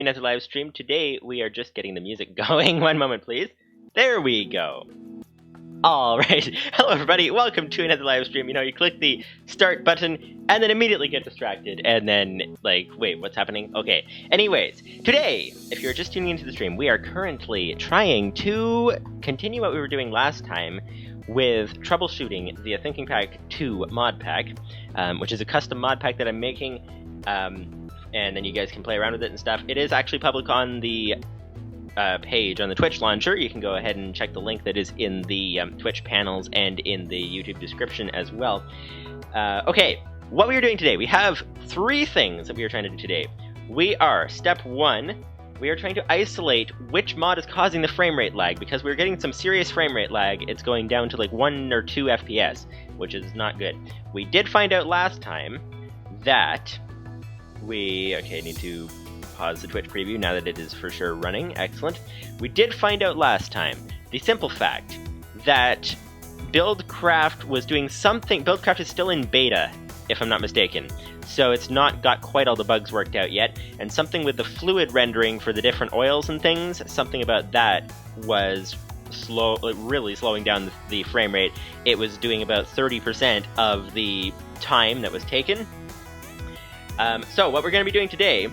another live stream. Today we are just getting the music going. One moment, please. There we go. Alright, hello everybody, welcome to another live stream. You know, you click the start button and then immediately get distracted and then, like, wait, what's happening? Okay, anyways, today, if you're just tuning into the stream, we are currently trying to continue what we were doing last time with troubleshooting the Thinking Pack 2 mod pack, which is a custom mod pack that I'm making, and then you guys can play around with it and stuff. It is actually public on the page on the Twitch launcher. You can go ahead and check the link that is in the Twitch panels and in the YouTube description as well. Okay, what we are doing today, we have three things that we are trying to do today. We are, step one, we are trying to isolate which mod is causing the frame rate lag, because we're getting some serious frame rate lag. It's going down to like 1 or 2 FPS, which is not good. We did find out last time that okay, need to pause the Twitch preview now that it is for sure running. Excellent. We did find out last time the simple fact that Buildcraft was doing something. Buildcraft is still in beta, if I'm not mistaken, so it's not got quite all the bugs worked out yet, and something with the fluid rendering for the different oils and things, something about that was really slowing down the frame rate. It was doing about 30% of the time that was taken. So what we're going to be doing today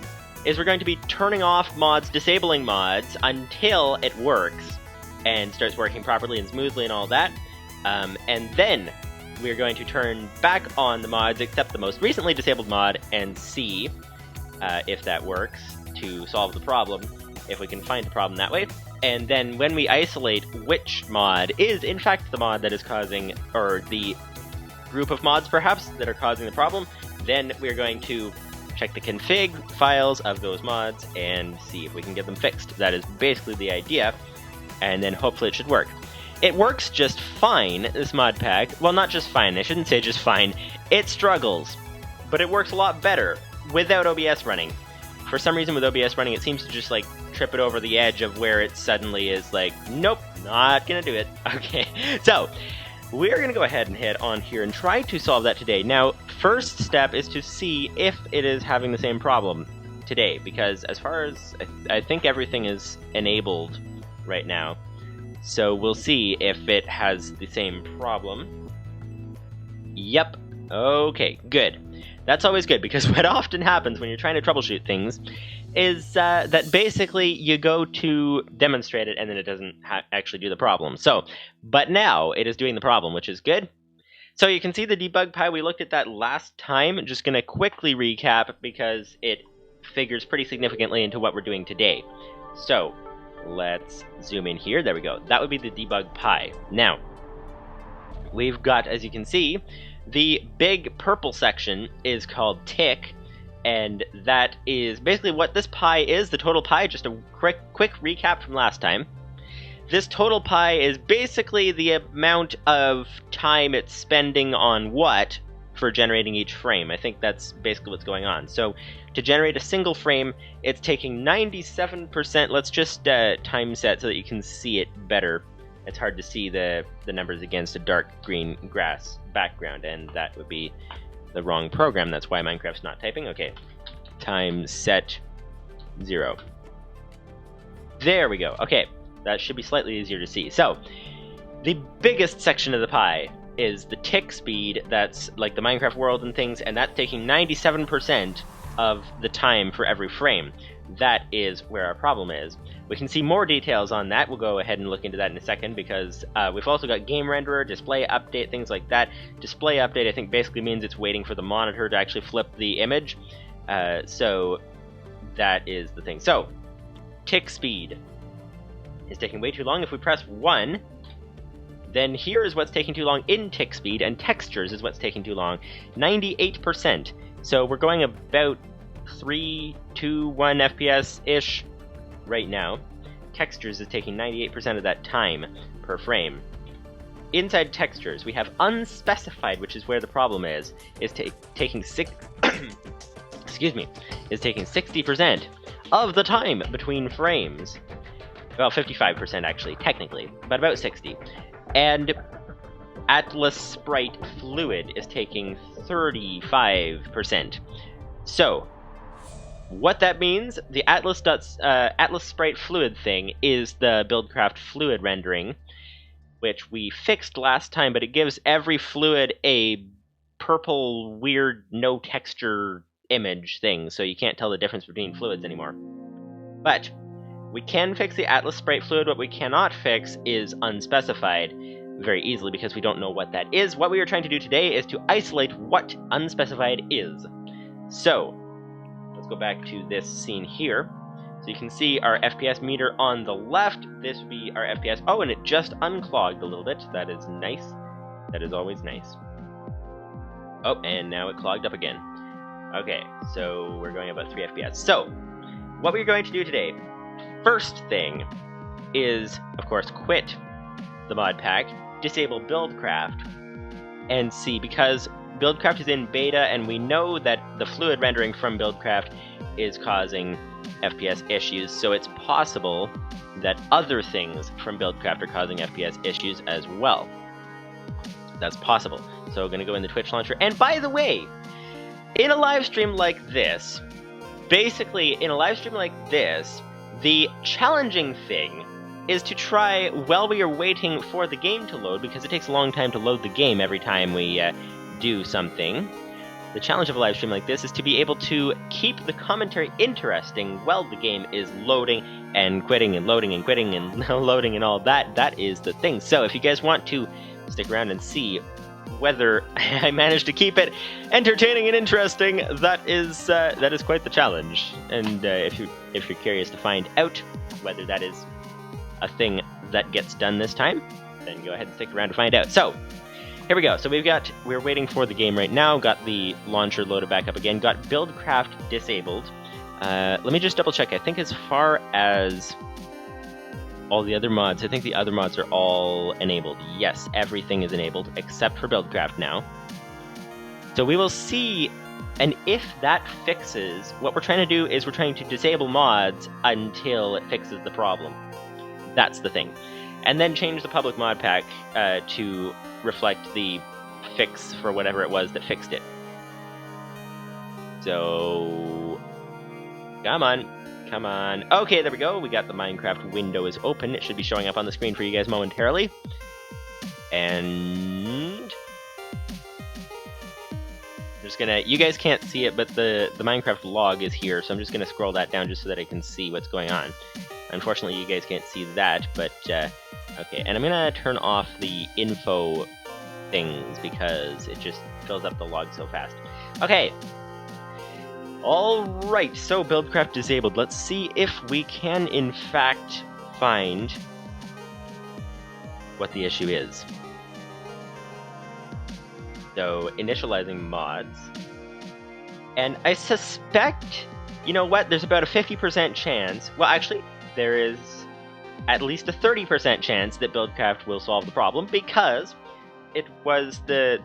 is we're going to be turning off mods, disabling mods, until it works and starts working properly and smoothly and all that. And then we're going to turn back on the mods, except the most recently disabled mod, and see if that works to solve the problem, if we can find the problem that way. And then when we isolate which mod is in fact the mod that is causing, or the group of mods perhaps, that are causing the problem, then we're going to check the config files of those mods and see if we can get them fixed. That is basically the idea, and then hopefully it should work. It works just fine, this mod pack. Well, not just fine, I shouldn't say just fine. It struggles, but it works a lot better without OBS running. For some reason with OBS running, it seems to just like trip it over the edge of where it suddenly is like, nope, not gonna do it. Okay, so we're going to go ahead and head on here and try to solve that today. Now, first step is to see if it is having the same problem today, because as far as I think everything is enabled right now, so we'll see if it has the same problem. Yep. Okay, good. That's always good, because what often happens when you're trying to troubleshoot things is that basically you go to demonstrate it and then it doesn't actually do the problem. So, but now it is doing the problem, which is good. So you can see the debug pie. We looked at that last time. I'm just going to quickly recap because it figures pretty significantly into what we're doing today. So let's zoom in here. There we go. That would be the debug pie. Now, we've got, as you can see, the big purple section is called tick, and that is basically what this pie is, the total pie. Just a quick recap from last time. This total pie is basically the amount of time it's spending on what for generating each frame. I think that's basically what's going on. So to generate a single frame, it's taking 97%. Let's just time set so that you can see it better. It's hard to see the numbers against a dark green grass background, and that would be the wrong program. That's why Minecraft's not typing. Okay, time set 0. There we go. Okay, that should be slightly easier to see. So the biggest section of the pie is the tick speed. That's like the Minecraft world and things, and that's taking 97% of the time for every frame. That is where our problem is. We can see more details on that. We'll go ahead and look into that in a second, because we've also got game renderer, display update, things like that. Display update, I think, basically means it's waiting for the monitor to actually flip the image. So that is the thing. So tick speed is taking way too long. If we press 1, then here is what's taking too long in tick speed, and textures is what's taking too long. 98%. So we're going about 3, 2, 1 FPS-ish right now. Textures is taking 98% of that time per frame. Inside textures, we have unspecified, which is where the problem is taking excuse me, is taking 60% of the time between frames. Well, 55% actually, technically, but about 60. And Atlas Sprite Fluid is taking 35%. So, What that means, the Atlas Sprite Fluid thing is the Buildcraft Fluid rendering, which we fixed last time, but it gives every fluid a purple, weird, no texture image thing, so you can't tell the difference between fluids anymore. But we can fix the Atlas Sprite Fluid. What we cannot fix is unspecified very easily because we don't know what that is. What we are trying to do today is to isolate what unspecified is. So, let's go back to this scene here. So you can see our FPS meter on the left. This would be our FPS. Oh, and it just unclogged a little bit. That is nice. That is always nice. Oh, and now it clogged up again. Okay, so we're going about 3 FPS. So, what we're going to do today, first thing, is, of course, quit the mod pack, disable Buildcraft, and see, because Buildcraft is in beta, and we know that the fluid rendering from Buildcraft is causing FPS issues, so it's possible that other things from Buildcraft are causing FPS issues as well. That's possible. So we're going to go in the Twitch launcher, and by the way, in a live stream like this, basically, in a live stream like this, the challenging thing is to try, while we are waiting for the game to load, because it takes a long time to load the game every time we do something. The challenge of a live stream like this is to be able to keep the commentary interesting while the game is loading and quitting and loading and quitting and loading and all that. That is the thing. So if you guys want to stick around and see whether I managed to keep it entertaining and interesting, that is quite the challenge. And if you're curious to find out whether that is a thing that gets done this time, then go ahead and stick around to find out. So, here we go. So we're waiting for the game right now, got the launcher loaded back up again, got Buildcraft disabled. Let me just double check. I think as far as all the other mods, I think the other mods are all enabled. Yes, everything is enabled except for Buildcraft now. So we will see, and if that fixes, what we're trying to do is we're trying to disable mods until it fixes the problem. That's the thing. And then change the public mod pack to reflect the fix for whatever it was that fixed it. So, come on. Okay, there we go. We got the Minecraft window is open. It should be showing up on the screen for you guys momentarily. And I'm just gonna, you guys can't see it, but the Minecraft log is here, so I'm just gonna scroll that down just so that I can see what's going on. Unfortunately, you guys can't see that, but, okay. And I'm gonna turn off the info things because it just fills up the log so fast. Okay. Alright, so Buildcraft disabled. Let's see if we can, in fact, find what the issue is. So, initializing mods. And I suspect, you know what, there's about a 50% chance, well, actually, there is at least a 30% chance that Buildcraft will solve the problem, because it was the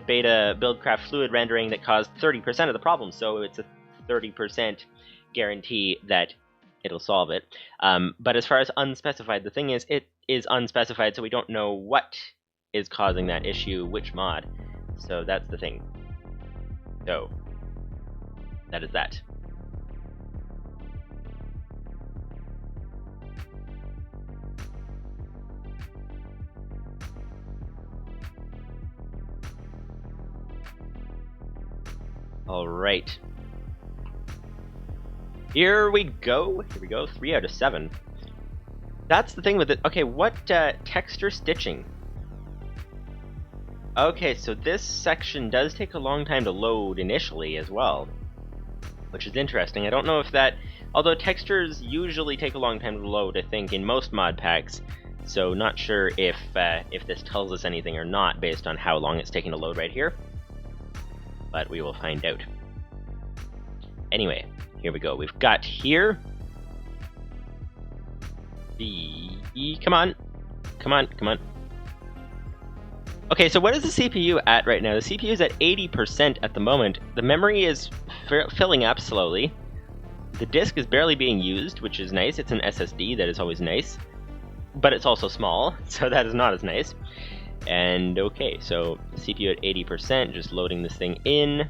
beta Buildcraft fluid rendering that caused 30% of the problem, so it's a 30% guarantee that it'll solve it. But as far as unspecified, the thing is, it is unspecified, so we don't know what is causing that issue, which mod. So that's the thing. So, that is that. Alright. Here we go. 3 out of 7. That's the thing with it. Okay, what texture stitching? Okay, so this section does take a long time to load initially as well, which is interesting. I don't know if that, although textures usually take a long time to load, I think, in most mod packs, so not sure if this tells us anything or not based on how long it's taking to load right here. But we will find out. Anyway, here we go. We've got here the... Come on. Okay, so what is the CPU at right now? The CPU is at 80% at the moment. The memory is filling up slowly. The disk is barely being used, which is nice. It's an SSD, that is always nice. But it's also small, so that is not as nice. And okay, so CPU at 80%, just loading this thing in.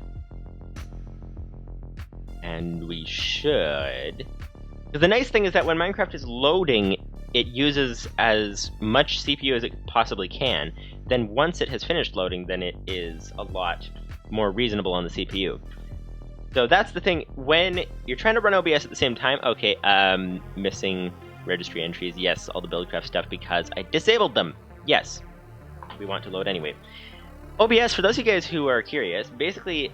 And we should... The nice thing is that when Minecraft is loading, it uses as much CPU as it possibly can. Then once it has finished loading, then it is a lot more reasonable on the CPU. So that's the thing, when you're trying to run OBS at the same time, okay, missing registry entries, yes, all the Buildcraft stuff because I disabled them, yes. We want to load anyway. OBS, for those of you guys who are curious, basically,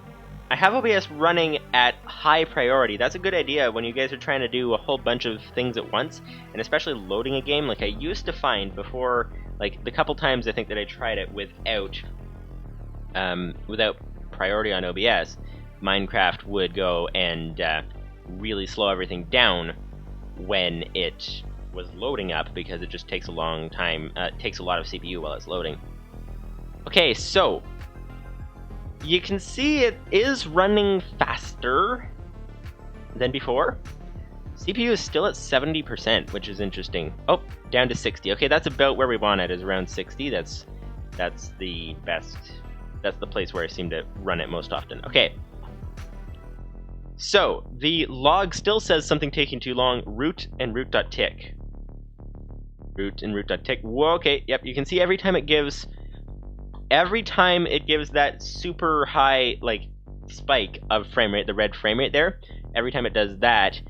I have OBS running at high priority. That's a good idea when you guys are trying to do a whole bunch of things at once, and especially loading a game. Like I used to find before, like the couple times I think that I tried it without priority on OBS, Minecraft would go and really slow everything down when it was loading up because it just takes a long time, takes a lot of CPU while it's loading. Okay, so you can see it is running faster than before. CPU is still at 70%, which is interesting. Oh, down to 60. Okay, that's about where we want it, is around 60. That's the best. That's the place where I seem to run it most often. Okay. So, the log still says something taking too long, root and root.tick. Root and root.tick. Whoa, okay, yep, you can see every time it gives that super high, like, spike of frame rate, the red frame rate there, every time it does that,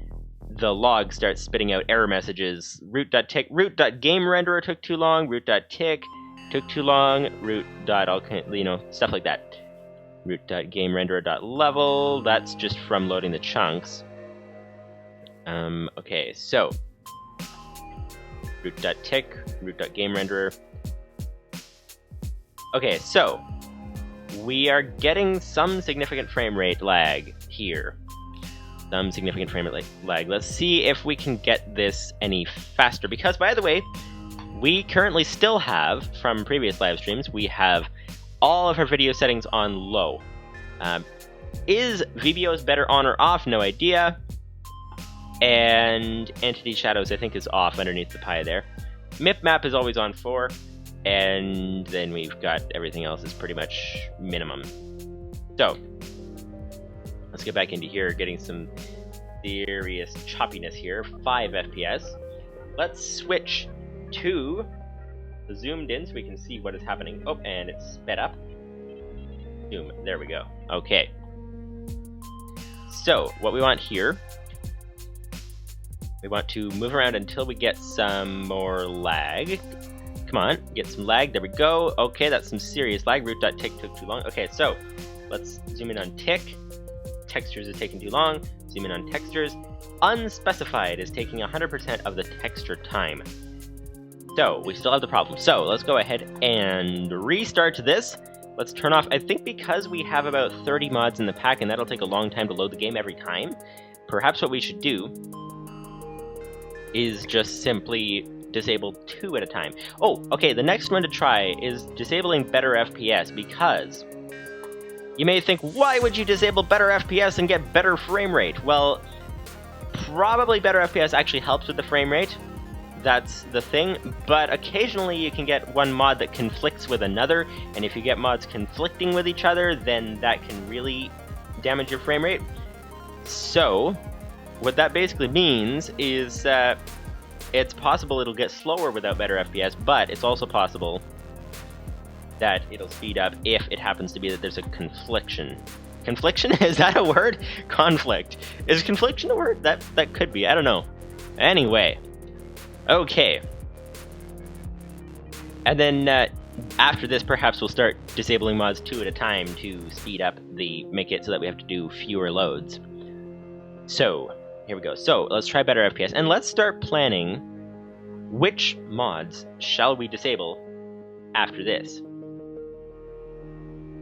the log starts spitting out error messages. Root.tick, root.gamerenderer took too long, root.tick took too long, stuff like that. Root.gamerenderer.level, that's just from loading the chunks. Okay, so root.tick, root.gamerenderer. Okay, so we are getting some significant frame rate lag here. Some significant frame rate lag. Let's see if we can get this any faster. Because, by the way, we currently still have, from previous live streams, we have all of our video settings on low. Is VBOs better on or off? No idea. And Entity Shadows, I think, is off underneath the pie there. MIP map is always on 4. And then we've got everything else is pretty much minimum. So, let's get back into here, getting some serious choppiness here. 5 FPS. Let's switch to the zoomed in so we can see what is happening. Oh, and it's sped up. Zoom, there we go. Okay. So, what we want here, we want to move around until we get some more lag. Come on, get some lag, there we go. Okay, that's some serious lag. Root.tick took too long. Okay, so let's zoom in on tick. Textures is taking too long. Zoom in on textures. Unspecified is taking 100% of the texture time. So, we still have the problem. So, let's go ahead and restart this. Let's turn off, I think because we have about 30 mods in the pack and that'll take a long time to load the game every time, perhaps what we should do is just simply disable 2 at a time. Oh, okay, the next one to try is disabling better FPS, because you may think, why would you disable better FPS and get better frame rate? Well, probably better FPS actually helps with the frame rate. That's the thing, but occasionally you can get one mod that conflicts with another, and if you get mods conflicting with each other, then that can really damage your frame rate. So, what that basically means is that it's possible it'll get slower without better FPS, but it's also possible that it'll speed up if it happens to be that there's a confliction. Confliction? Is that a word? Conflict. Is confliction a word? That could be. I don't know. Anyway. Okay. And then after this, perhaps we'll start disabling mods 2 at a time to speed up make it so that we have to do fewer loads. So, here we go. So, let's try better FPS, and let's start planning which mods shall we disable after this.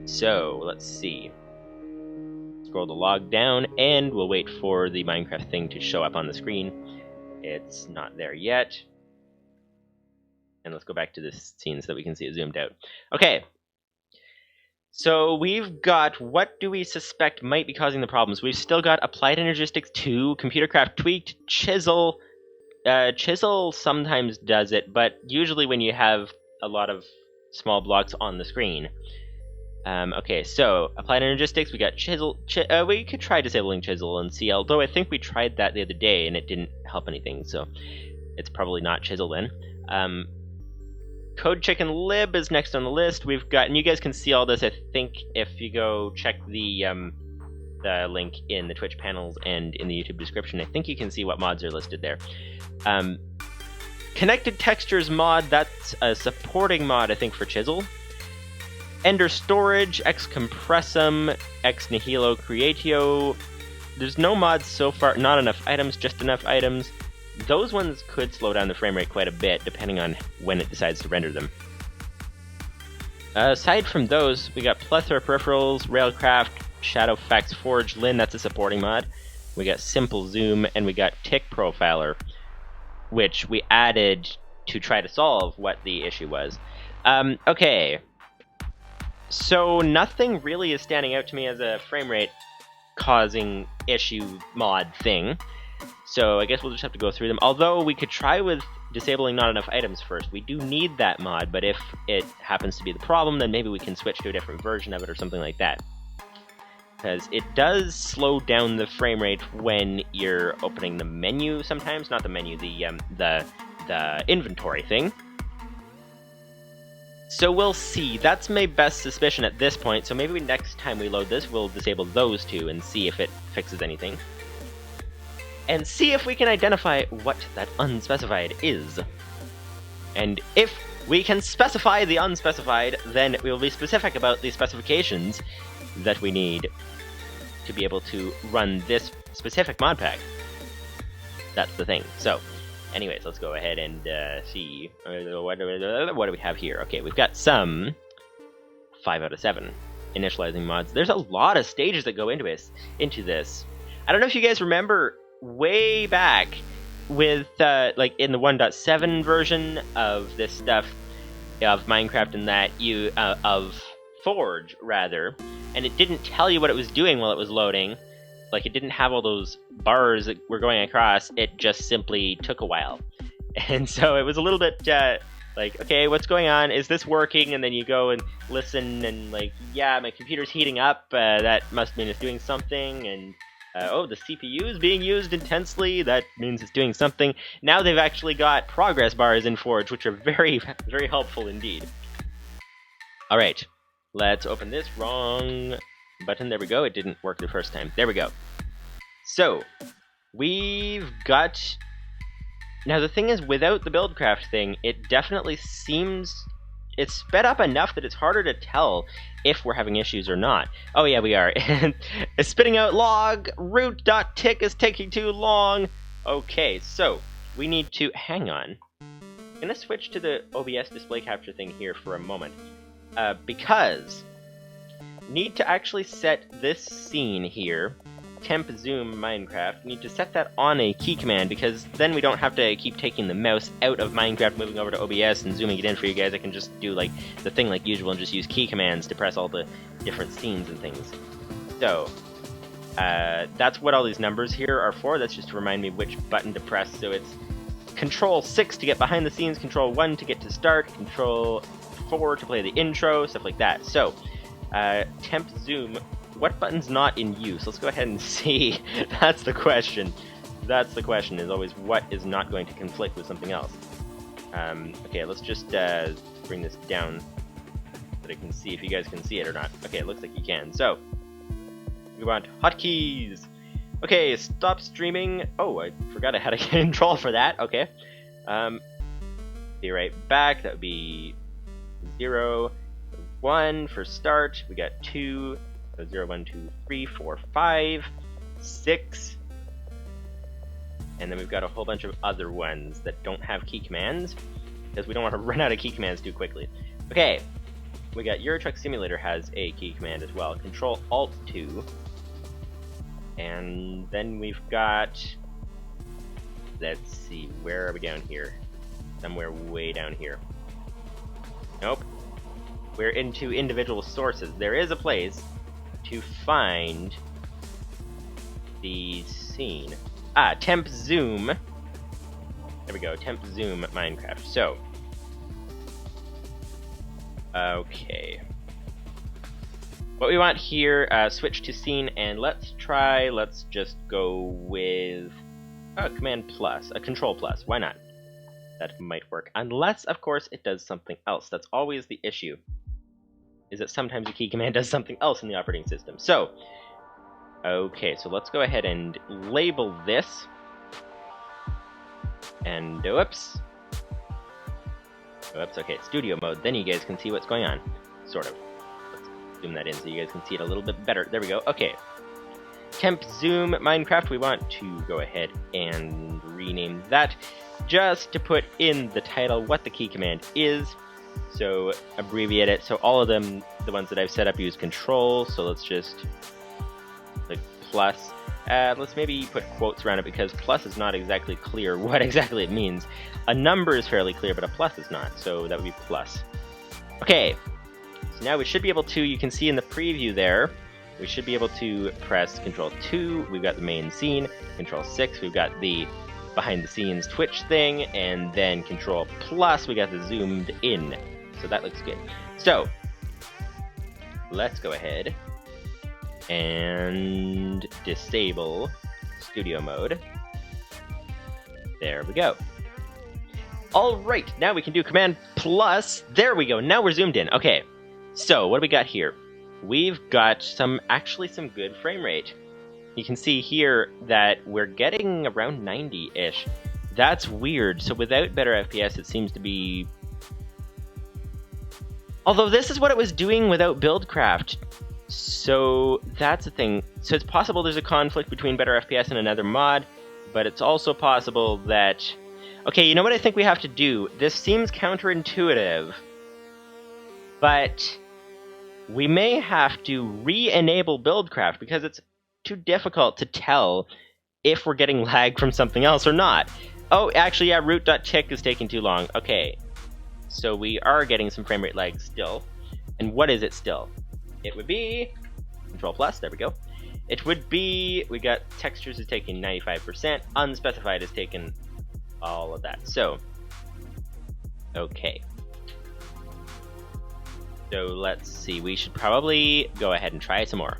So, let's see. Scroll the log down, and we'll wait for the Minecraft thing to show up on the screen. It's not there yet. And let's go back to this scene so that we can see it zoomed out. Okay. So we've got, what do we suspect might be causing the problems? We've still got Applied Energistics 2, Computercraft Tweaked, Chisel. Chisel sometimes does it, but usually when you have a lot of small blocks on the screen. Okay, so applied energistics. We got chisel. We could try disabling chisel and see. Although I think we tried that the other day and it didn't help anything, so it's probably not chisel then. Code Chicken Lib is next on the list. We've got, and you guys can see all this, I think, if you go check the link in the Twitch panels and in the YouTube description. I think you can see what mods are listed there. Connected Textures mod, that's a supporting mod, I think, for chisel. Ender Storage, Ex Compressum, Ex Nihilo Creatio. There's no mods so far, not enough items, just enough items. Those ones could slow down the frame rate quite a bit, depending on when it decides to render them. Aside from those, we got Plethora Peripherals, Railcraft, Shadowfax Forge, Lin, that's a supporting mod. We got Simple Zoom, and we got Tick Profiler, which we added to try to solve what the issue was. Okay. So nothing really is standing out to me as a frame rate causing issue mod thing. So I guess we'll just have to go through them. Although we could try with disabling not enough items first. We do need that mod, but if it happens to be the problem, then maybe we can switch to a different version of it or something like that. Because it does slow down the frame rate when you're opening the menu sometimes. Not the menu, the inventory thing. So we'll see. That's my best suspicion at this point. So maybe next time we load this, we'll disable those two and see if it fixes anything. And see if we can identify what that unspecified is. And if we can specify the unspecified, then we will be specific about the specifications that we need to be able to run this specific mod pack. That's the thing. So, anyways, let's go ahead and see. What do we have here? Okay, we've got some 5 out of 7 initializing mods. There's a lot of stages that go into this. I don't know if you guys remember way back with like in the 1.7 version of this stuff of Minecraft and that of Forge rather, and it didn't tell you what it was doing while it was loading. Like, it didn't have all those bars that were going across. It just simply took a while, and so it was a little bit like, okay, what's going on? Is this working? And then you go and listen and like, yeah, my computer's heating up, that must mean it's doing something. And oh, the CPU is being used intensely. That means it's doing something. Now they've actually got progress bars in Forge, which are very, very helpful indeed. All right, let's open this. Wrong button. There we go. It didn't work the first time. There we go. So we've got... Now the thing is, without the Buildcraft thing, it definitely seems... It's sped up enough that it's harder to tell if we're having issues or not. Oh yeah, we are. It's spitting out log. Root.tick is taking too long. Okay, so we need to... Hang on. I'm going to switch to the OBS display capture thing here for a moment. Because... need to actually set this scene here, temp zoom Minecraft, need to set that on a key command, because then we don't have to keep taking the mouse out of Minecraft, moving over to OBS and zooming it in for you guys. I can just do like the thing like usual and just use key commands to press all the different scenes and things. So that's what all these numbers here are for. That's just to remind me which button to press. So it's Control 6 to get behind the scenes, Control 1 to get to start, Control 4 to play the intro, stuff like that. So temp zoom, what button's not in use? Let's go ahead and see. That's the question. That's the question, is always what is not going to conflict with something else. Okay, let's just bring this down so that I can see if you guys can see it or not. Okay, it looks like you can. So, we want hotkeys. Okay, stop streaming. Oh, I forgot I had a control for that. Okay. Be right back. That would be 0, 1 for start. We got 2, 0, 1, 2, 3, 4, 5, 6, and then we've got a whole bunch of other ones that don't have key commands because we don't want to run out of key commands too quickly. Okay, we got Euro Truck Simulator has a key command as well. Control Alt 2, and then we've got, let's see, where are we down here? Somewhere way down here. Nope. We're into individual sources. There is a place to find the scene. Ah, temp zoom. There we go, temp zoom Minecraft. So, okay. what we want here, switch to scene, and let's just go with command plus, a control plus, why not? That might work, unless, of course, it does something else. That's always the issue, is that sometimes a key command does something else in the operating system. So, okay, so let's go ahead and label this, and whoops, okay, studio mode, then you guys can see what's going on, sort of. Let's zoom that in so you guys can see it a little bit better. There we go, okay. Temp zoom Minecraft, we want to go ahead and rename that just to put in the title what the key command is. So abbreviate it. So all of them, the ones that I've set up, use control. So let's just like plus. Let's maybe put quotes around it because plus is not exactly clear what exactly it means. A number is fairly clear, but a plus is not. So that would be plus. Okay. So now we should be able to, you can see in the preview there, we should be able to press Control 2, we've got the main scene, Control 6, we've got the behind the scenes Twitch thing, and then Control plus, we got the zoomed in. So that looks good. So, let's go ahead and disable studio mode. There we go. Alright, now we can do Command plus, there we go, now we're zoomed in. Okay, so what do we got here? We've got actually some good frame rate. You can see here that we're getting around 90-ish. That's weird. So without better FPS, it seems to be... Although this is what it was doing without Buildcraft. So that's the thing. So it's possible there's a conflict between better FPS and another mod, but it's also possible that... Okay, you know what I think we have to do? This seems counterintuitive, but... we may have to re-enable Buildcraft because it's too difficult to tell if we're getting lag from something else or not. Oh, actually, yeah, root.tick is taking too long. Okay, so we are getting some frame rate lag still. And what is it still? It would be Control plus, there we go. It would be, we got textures is taking 95%, unspecified is taking all of that. So, okay. So let's see, we should probably go ahead and try some more.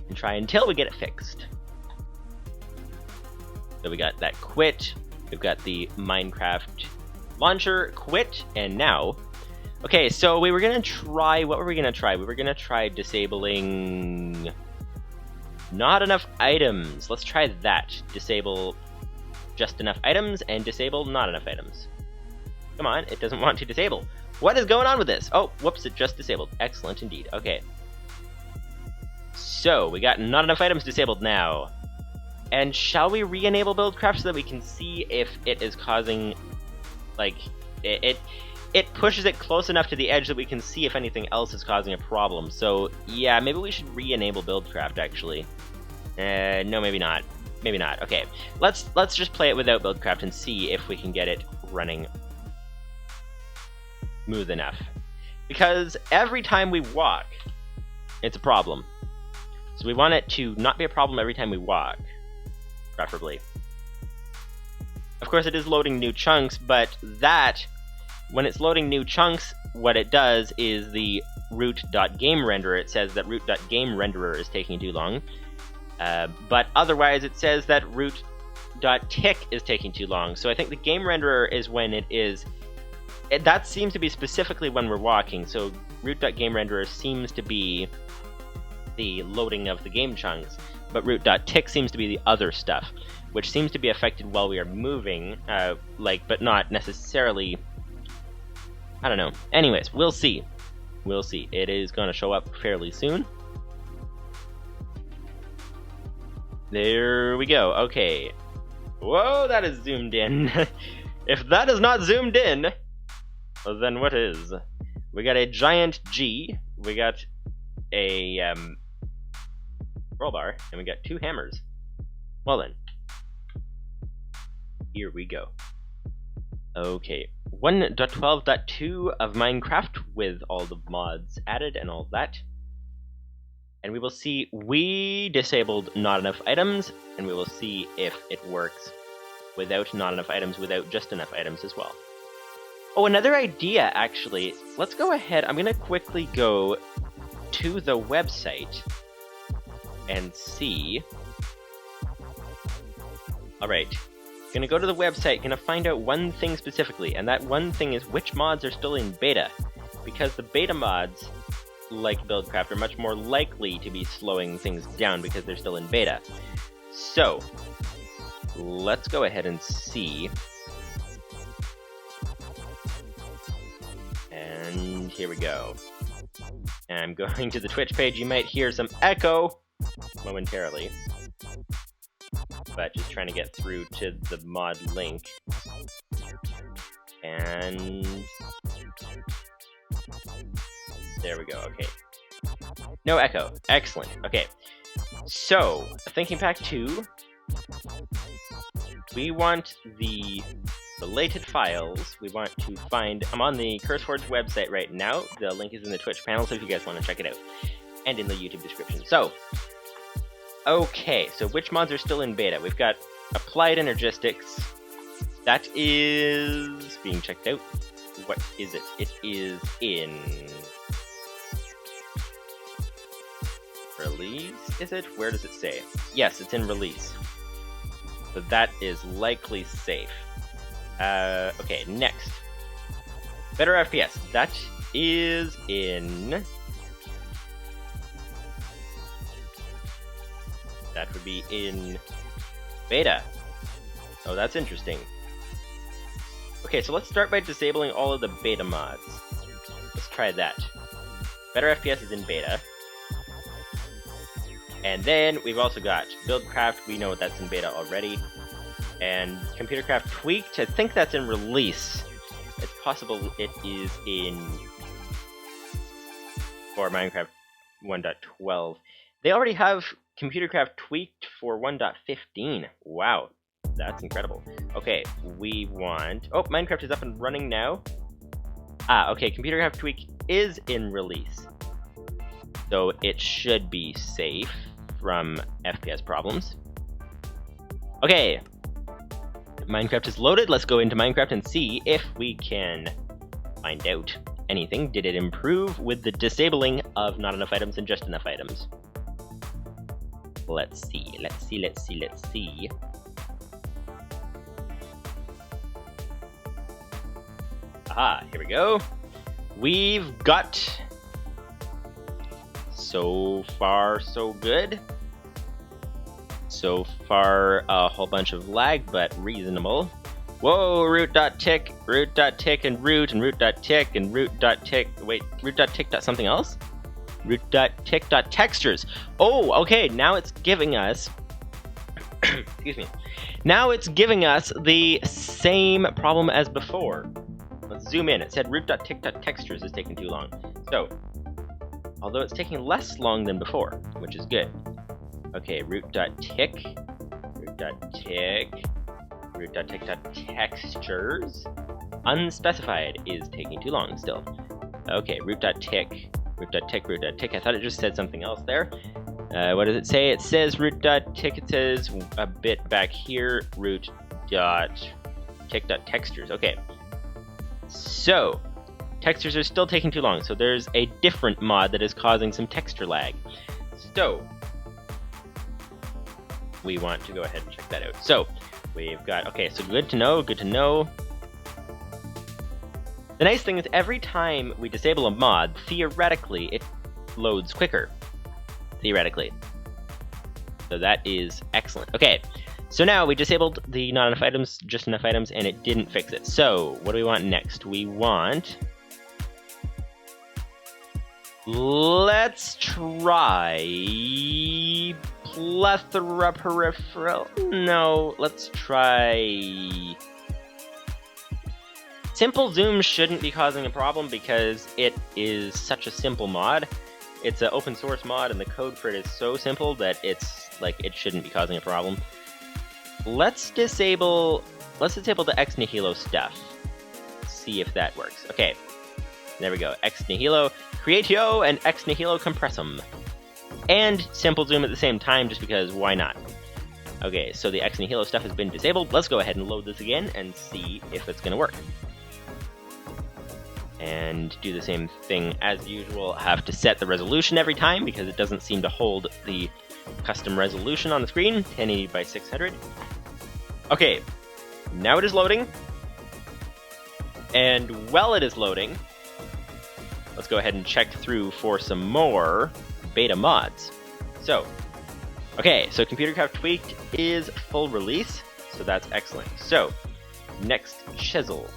And try until we get it fixed. So we got that quit, we've got the Minecraft launcher quit, and now... Okay, so we were gonna try, what were we gonna try? We were gonna try disabling... not enough items. Let's try that. Disable just enough items and disable not enough items. Come on, it doesn't want to disable. What is going on with this? Oh, whoops, it just disabled. Excellent indeed. Okay. So, we got not enough items disabled now. And shall we re-enable Buildcraft so that we can see if it is causing... like, it pushes it close enough to the edge that we can see if anything else is causing a problem. So, yeah, maybe we should re-enable Buildcraft, actually. No, maybe not. Maybe not. Okay, let's just play it without Buildcraft and see if we can get it running smooth enough. Because every time we walk, it's a problem. So we want it to not be a problem every time we walk, preferably. Of course, it is loading new chunks, but that, when it's loading new chunks, what it does is the root.gameRenderer, it says that root.gameRenderer is taking too long. But otherwise, it says that root.tick is taking too long. So I think the game renderer is when it is... that seems to be specifically when we're walking, so root.gameRenderer seems to be the loading of the game chunks, but root.tick seems to be the other stuff, which seems to be affected while we are moving, but not necessarily... I don't know. Anyways, we'll see. We'll see. It is going to show up fairly soon. There we go. Okay. Whoa, that is zoomed in. If that is not zoomed in, then what is? We got a giant G, we got a rollbar, and we got two hammers. Well then. Here we go. Okay. 1.12.2 of Minecraft with all the mods added and all that. And we will see, we disabled not enough items, and we will see if it works without not enough items, without just enough items as well. Oh, another idea, actually. Let's go ahead, I'm going to quickly go to the website and see. Alright, gonna go to the website, gonna find out one thing specifically, and that one thing is which mods are still in beta. Because the beta mods, like Buildcraft, are much more likely to be slowing things down because they're still in beta. So, let's go ahead and see. And here we go. I'm going to the Twitch page. You might hear some echo momentarily, but just trying to get through to the mod link. And there we go. Okay. No echo. Excellent. Okay. So, Thinking Pack 2. We want the related files. We want to find. I'm on the CurseForge website right now. The link is in the Twitch panel, so if you guys want to check it out, and in the YouTube description. So, okay. So, which mods are still in beta? We've got Applied Energistics. That is being checked out. What is it? It is in release, is it? Where does it say? Yes, it's in release. So that is likely safe. Okay, next. Better FPS. That is in... That would be in beta. Oh, that's interesting. Okay, so let's start by disabling all of the beta mods. Let's try that. Better FPS is in beta. And then we've also got Buildcraft, we know what that's in beta already. And Computercraft Tweaked, I think that's in release. It's possible it is in... for Minecraft 1.12. They already have Computercraft Tweaked for 1.15. Wow, that's incredible. Okay, we want... Oh, Minecraft is up and running now. Ah, okay, Computercraft Tweaked is in release. So it should be safe from FPS problems. Okay, Minecraft is loaded. Let's go into Minecraft and see if we can find out anything. Did it improve with the disabling of not enough items and just enough items? Let's see, let's see, let's see, let's see. Aha, here we go. We've got... So far, so good. So far, a whole bunch of lag, but reasonable. Whoa, root.tick, and root.tick, and root.tick. Wait, root.tick. Something else? Root.tick.textures. Oh, okay, now it's giving us... excuse me. Now it's giving us the same problem as before. Let's zoom in. It said root.tick.textures is taking too long. So, although it's taking less long than before, which is good. Okay, root.tick, root.tick.textures, unspecified is taking too long still. Okay, root.tick, I thought it just said something else there. What does it say? It says root.tick, it says a bit back here, root.tick.textures. Okay, so textures are still taking too long, so there's a different mod that is causing some texture lag. So, we want to go ahead and check that out. So, we've got, okay, so good to know, good to know. The nice thing is every time we disable a mod, theoretically, it loads quicker. Theoretically. So that is excellent. Okay, so now we disabled the not enough items, just enough items, and it didn't fix it. So, what do we want next? We want... Let's try... plethora peripheral. No, let's try... Simple zoom shouldn't be causing a problem because it is such a simple mod. It's an open source mod and the code for it is so simple that it's like it shouldn't be causing a problem. Let's disable the ex nihilo stuff. See if that works. Okay. There we go. Ex nihilo creatio and ex nihilo compressum. And simple zoom at the same time, just because why not? Okay, so the ex nihilo stuff has been disabled. Let's go ahead and load this again and see if it's going to work. And do the same thing as usual. Have to set the resolution every time because it doesn't seem to hold the custom resolution on the screen, 1080 by 600. Okay, now it is loading. And while it is loading, let's go ahead and check through for some more beta mods. So, okay, so ComputerCraft Tweaked is full release, so that's excellent. So, next, Chisel.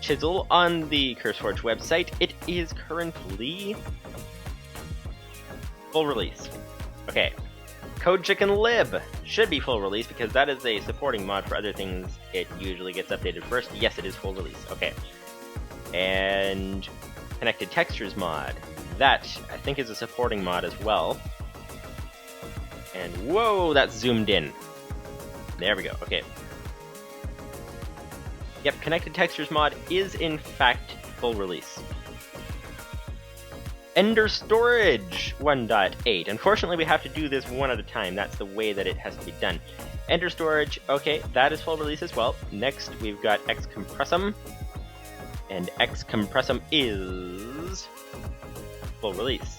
Chisel on the CurseForge website, it is currently full release. Okay, Code Chicken Lib should be full release because that is a supporting mod for other things. It usually gets updated first. Yes, it is full release. Okay. And Connected Textures mod. That, I think, is a supporting mod as well. And whoa, that's zoomed in. There we go. Okay. Yep, Connected Textures mod is in fact full release. Ender Storage 1.8. Unfortunately, we have to do this one at a time. That's the way that it has to be done. Ender Storage, okay, that is full release as well. Next, we've got Excompressum. And Excompressum is full release.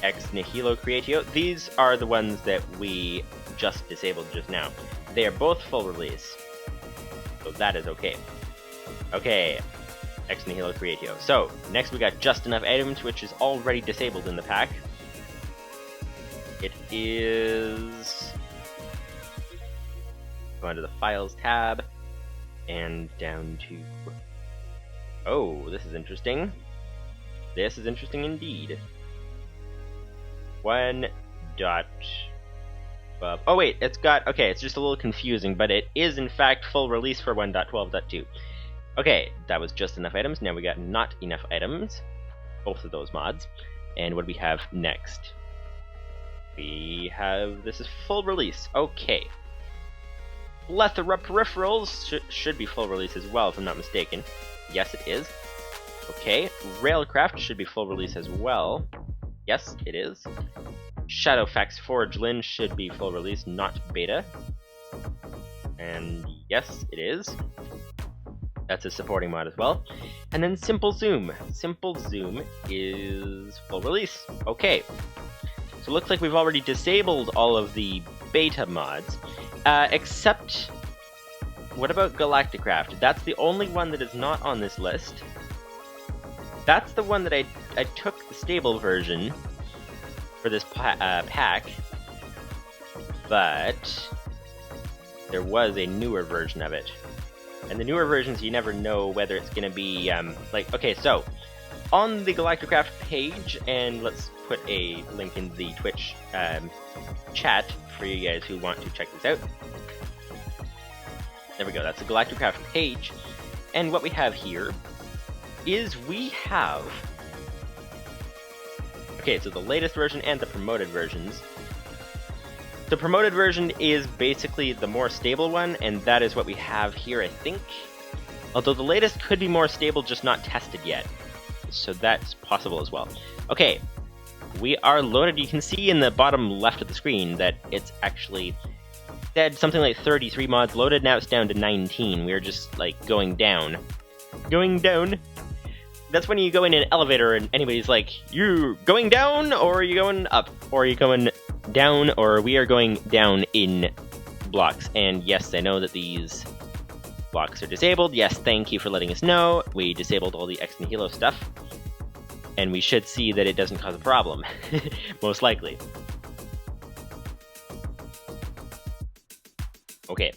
Ex Nihilo Creatio, these are the ones that we just disabled just now. They are both full release. So that is okay. Okay. Ex Nihilo Creatio. So, next we got Just Enough Items, which is already disabled in the pack. It is... Go into the Files tab, and down to... Oh, this is interesting. This is interesting indeed. 1. Oh wait, it's got... Okay, it's just a little confusing, but it is in fact full release for 1.12.2. Okay, that was Just Enough Items. Now we got Not Enough Items. Both of those mods. And what do we have next? We have... This is full release. Okay. Plethora Peripherals should be full release as well, if I'm not mistaken. Yes, it is. Okay. Railcraft should be full release as well. Yes, it is. Shadowfax Forge Lin should be full release, not beta. And yes, it is. That's a supporting mod as well. And then Simple Zoom. Simple Zoom is full release. Okay. So it looks like we've already disabled all of the beta mods. Except... What about Galacticraft? That's the only one that is not on this list. That's the one that I took the stable version for this pack. But... there was a newer version of it. And the newer versions, you never know whether it's going to be, like, okay, so, on the Galacticraft page, and let's put a link in the Twitch chat for you guys who want to check this out. There we go, that's the Galacticraft page. And what we have here is we have... Okay, so the latest version and the promoted versions. The promoted version is basically the more stable one, and that is what we have here, I think. Although the latest could be more stable, just not tested yet. So that's possible as well. Okay, we are loaded. You can see in the bottom left of the screen that it's actually said something like 33 mods loaded. Now it's down to 19. We're just, like, going down. Going down. That's when you go in an elevator and anybody's like, you're going down, or are you going up? Or are you going down, or we are going down in blocks. And yes, I know that these blocks are disabled. Yes, thank you for letting us know. We disabled all the Ex Nihilo stuff. And we should see that it doesn't cause a problem. Most likely. Okay.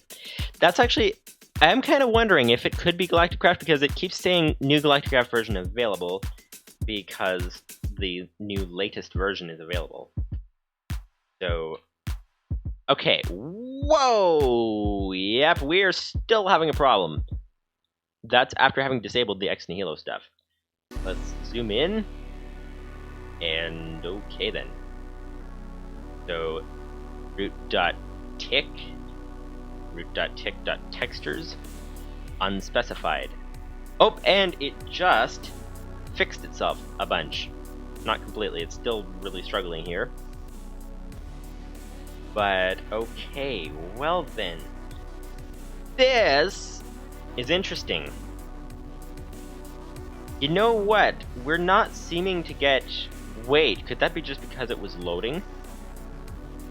That's actually... I'm kind of wondering if it could be Galacticraft, because it keeps saying new Galacticraft version available, because the new latest version is available. So, okay, whoa, yep, we're still having a problem. That's after having disabled the Ex Nihilo stuff. Let's zoom in, and okay then. So, root.tick, root.tick.textures, unspecified. Oh, and it just fixed itself a bunch. Not completely, it's still really struggling here. But, okay, well then. This is interesting. You know what? We're not seeming to get... Wait, could that be just because it was loading?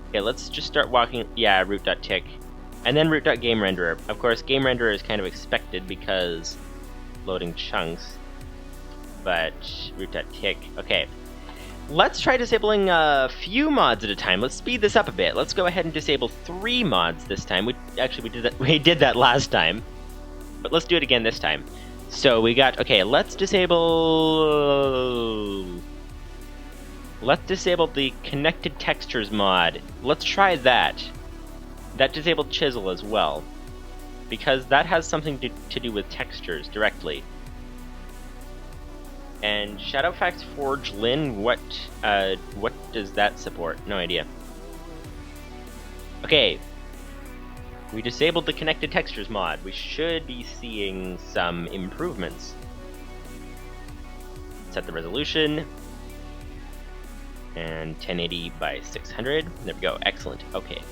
Okay, let's just start walking... Yeah, root.tick. And then root.gameRenderer. Of course, gameRenderer is kind of expected because loading chunks. But root.tick. Okay. Let's try disabling a few mods at a time. Let's speed this up a bit. Let's go ahead and disable 3 mods this time. We did that last time. But let's do it again this time. So we got, okay, let's disable the connected textures mod. Let's try that. That disabled chisel as well, because that has something to do with textures directly. And Shadowfax Forge Lin, what does that support? No idea. Okay. We disabled the connected textures mod. We should be seeing some improvements. Set the resolution. And 1080 by 600. There we go. Excellent. Okay.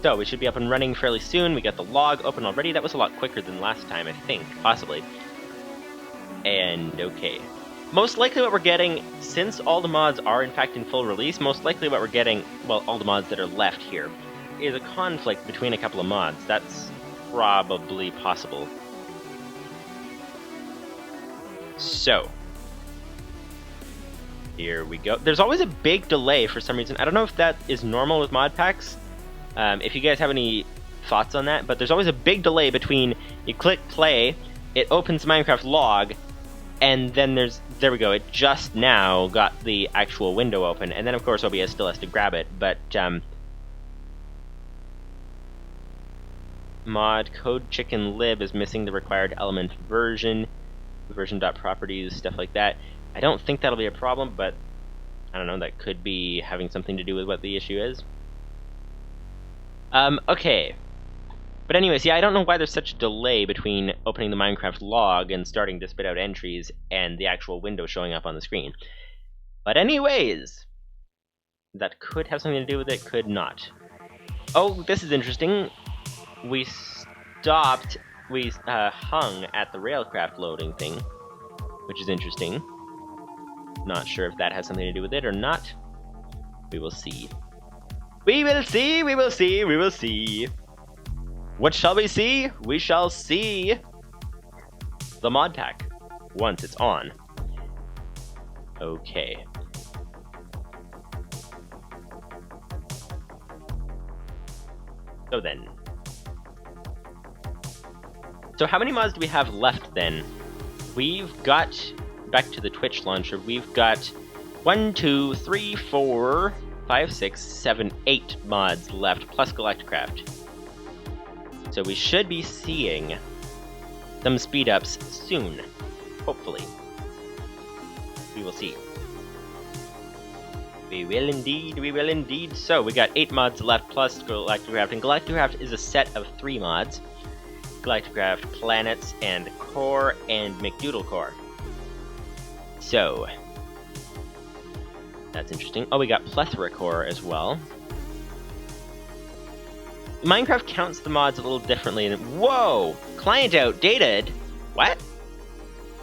So we should be up and running fairly soon. We got the log open already. That was a lot quicker than last time, I think. Possibly. And okay. Most likely what we're getting, since all the mods are in fact in full release, most likely what we're getting, well, all the mods that are left here, is a conflict between a couple of mods. That's probably possible. So, here we go. There's always a big delay for some reason. I don't know if that is normal with mod packs. If you guys have any thoughts on that, but there's always a big delay between you click play, it opens Minecraft log, and then there we go, it just now got the actual window open, and then of course OBS still has to grab it, but mod code chicken lib is missing the required element version.properties, stuff like that. I don't think that'll be a problem, but I don't know, that could be having something to do with what the issue is. Okay. But anyways, yeah, I don't know why there's such a delay between opening the Minecraft log and starting to spit out entries and the actual window showing up on the screen. But anyways, that could have something to do with it, could not. Oh, this is interesting. We hung at the Railcraft loading thing, which is interesting. Not sure if that has something to do with it or not. We will see. We will see, we will see, we will see. What shall we see? We shall see the Modpack once it's on. Okay. So then. So how many mods do we have left then? We've got, back to the Twitch launcher, we've got 1, 2, 3, 4, 5, 6, 7, 8 mods left, plus Galacticraft. So we should be seeing some speed-ups soon, hopefully. We will see. We will indeed, we will indeed. So we got 8 mods left plus Galacticraft, and Galacticraft is a set of 3 mods. Galacticraft, Planets, and Core, and McDoodle Core. So, that's interesting. Oh, we got Plethora Core as well. Minecraft counts the mods a little differently. Whoa! Client outdated? What?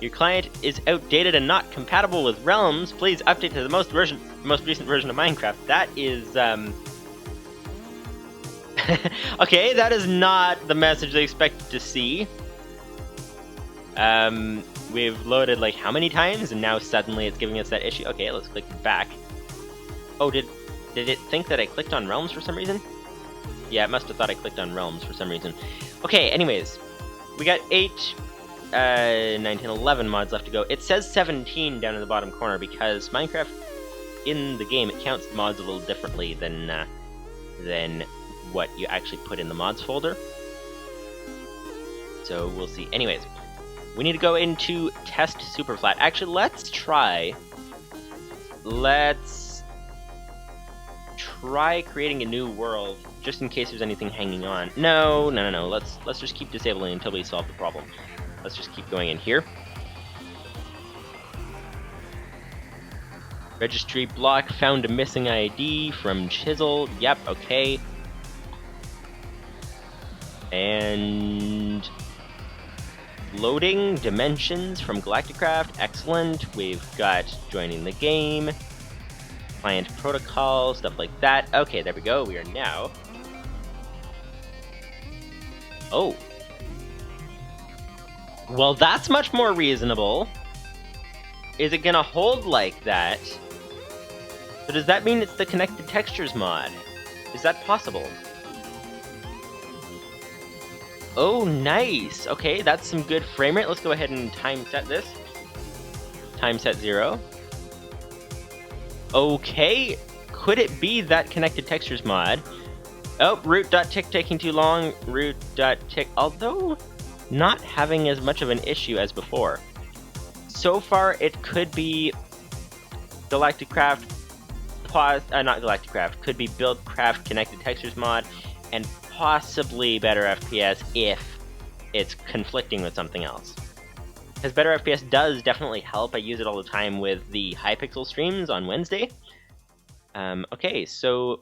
Your client is outdated and not compatible with Realms. Please update to the most recent version of Minecraft. That is, okay, that is not the message they expected to see. We've loaded like how many times, and now suddenly it's giving us that issue. Okay, let's click back. Oh, did it think that I clicked on Realms for some reason? Yeah, it must have thought I clicked on Realms for some reason. Okay, anyways, we got 8, 9, 10, 11 mods left to go. It says 17 down in the bottom corner because Minecraft, in the game, it counts the mods a little differently than what you actually put in the mods folder. So we'll see. Anyways, we need to go into test Superflat. Actually, let's try creating a new world, just in case there's anything hanging on. No. Let's just keep disabling until we solve the problem. Let's just keep going in here. Registry block, found a missing ID from Chisel. Yep, okay. And Loading dimensions from Galacticraft, excellent. We've got joining the game, client protocol, stuff like that. Okay, there we go. We are now. Oh. Well, that's much more reasonable. Is it gonna hold like that? So does that mean it's the connected textures mod? Is that possible? Oh, nice! Okay, that's some good frame rate. Let's go ahead and time set this. Time set 0. Okay, could it be that connected textures mod? Oh, root.tick taking too long. Root.tick, although not having as much of an issue as before. So far, it could be Galacticraft, not Galacticraft, could be Buildcraft connected textures mod, and possibly better FPS if it's conflicting with something else. Because better FPS does definitely help. I use it all the time with the Hypixel streams on Wednesday. Okay, so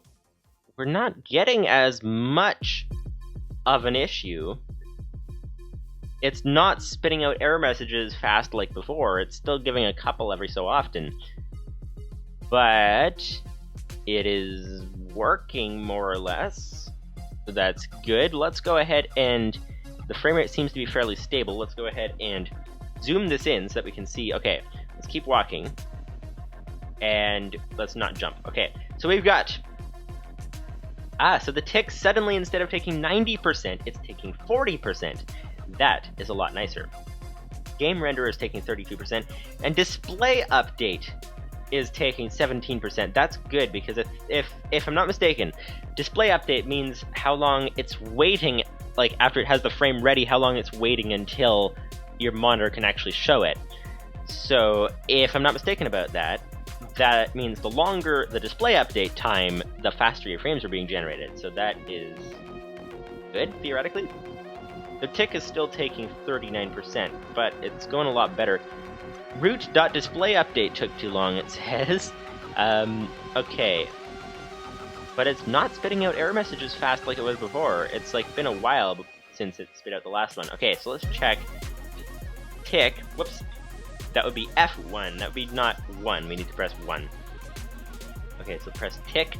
we're not getting as much of an issue. It's not spitting out error messages fast like before. It's still giving a couple every so often. But it is working more or less. So that's good. Let's go ahead and... the frame rate seems to be fairly stable. Let's go ahead and zoom this in so that we can see. Okay, let's keep walking. And let's not jump. Okay, so we've got... so the tick suddenly, instead of taking 90%, it's taking 40%. That is a lot nicer. Game renderer is taking 32%, and display update is taking 17%. That's good, because if I'm not mistaken, display update means how long it's waiting, like after it has the frame ready, how long it's waiting until your monitor can actually show it. So if I'm not mistaken about that, that means the longer the display update time, the faster your frames are being generated. So that is good, theoretically. The tick is still taking 39%, but it's going a lot better. Root.display update took too long, it says. Okay. But it's not spitting out error messages fast like it was before. It's like been a while since it spit out the last one. Okay, so let's check. Tick. Whoops. That would be F1. That would be not 1. We need to press 1. Okay, so press tick.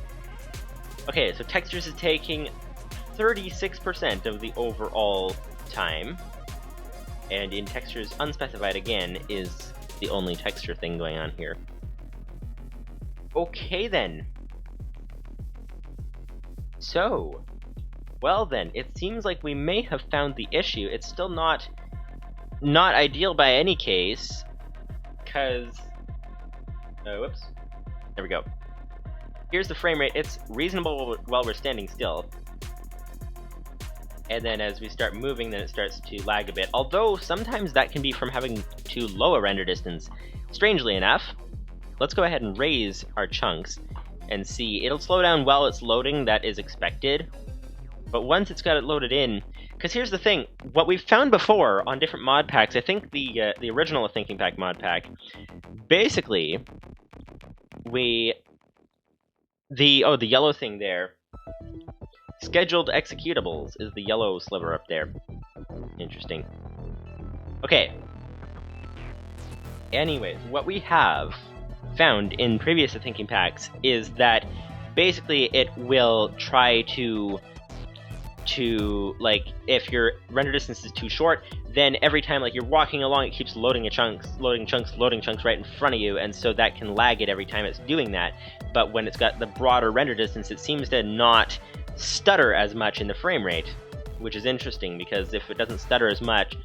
Okay, so textures is taking 36% of the overall time. And in textures unspecified again is the only texture thing going on here. Okay then. So, well then, it seems like we may have found the issue. It's still not ideal by any case, because... whoops. There we go. Here's the frame rate. It's reasonable while we're standing still. And then as we start moving, then it starts to lag a bit. Although, sometimes that can be from having too low a render distance. Strangely enough, let's go ahead and raise our chunks and see. It'll slow down while it's loading, that is expected. But once it's got it loaded in... because here's the thing, what we've found before on different mod packs, I think the original Thinking Pack mod pack, basically, the yellow thing there, scheduled executables is the yellow sliver up there. Interesting. Okay. Anyways, what we have found in previous Thinking Packs is that basically it will try to like, if your render distance is too short, then every time like you're walking along, it keeps loading chunks right in front of you, and so that can lag it every time it's doing that. But when it's got the broader render distance, it seems to not stutter as much in the frame rate, which is interesting, because if it doesn't stutter as much,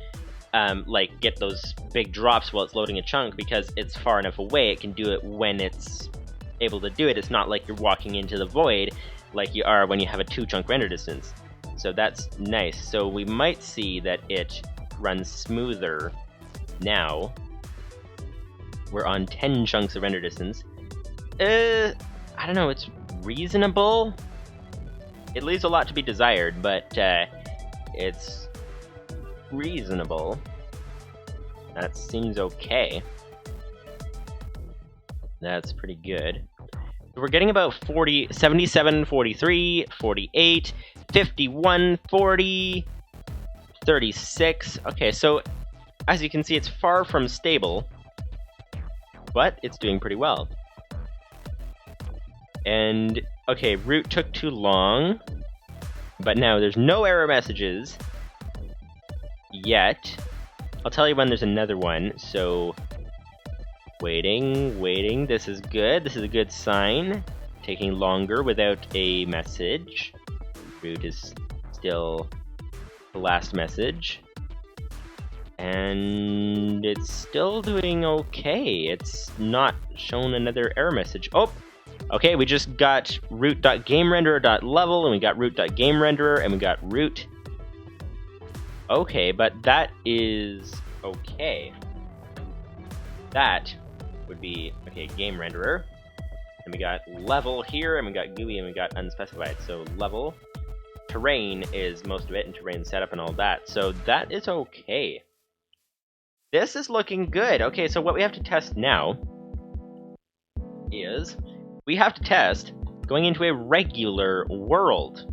like get those big drops while it's loading a chunk, because it's far enough away, it can do it when it's able to do it. It's not like you're walking into the void like you are when you have a 2-chunk render distance. So that's nice. So we might see that it runs smoother now. We're on 10 chunks of render distance. I don't know, it's reasonable. It leaves a lot to be desired, but it's reasonable. That seems okay. That's pretty good. We're getting about 40, 77, 43, 48, 51, 40, 36. Okay, so As you can see, it's far from stable, but it's doing pretty well. And, okay, root took too long, but now there's no error messages yet. I'll tell you when there's another one, so waiting, this is good, this is a good sign. Taking longer without a message. Root is still the last message. And it's still doing okay. It's not shown another error message. Oh! Okay, we just got root.gamerenderer.level, and we got root.gamerenderer, and we got root. Okay, but that is okay. That would be, okay, game renderer. And we got level here, and we got GUI, and we got unspecified. So level, terrain is most of it, and terrain setup and all that. So that is okay. This is looking good. Okay, so what we have to test now is we have to test going into a regular world.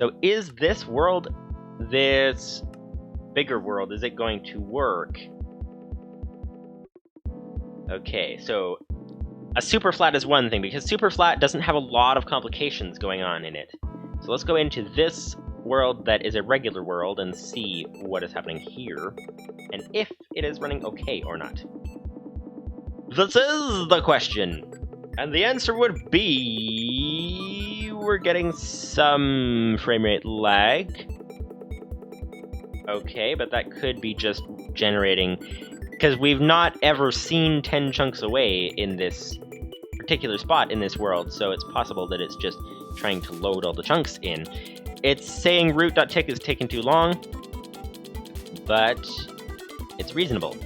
So is this world, this bigger world, is it going to work? Okay, so a super flat is one thing, because super flat doesn't have a lot of complications going on in it. So let's go into this world that is a regular world and see what is happening here, and if it is running okay or not. This is the question, and the answer would be we're getting some frame rate lag. Okay, but that could be just generating, because we've not ever seen 10 chunks away in this particular spot in this world, so it's possible that it's just trying to load all the chunks in. It's saying root.tick is taking too long, but it's reasonable.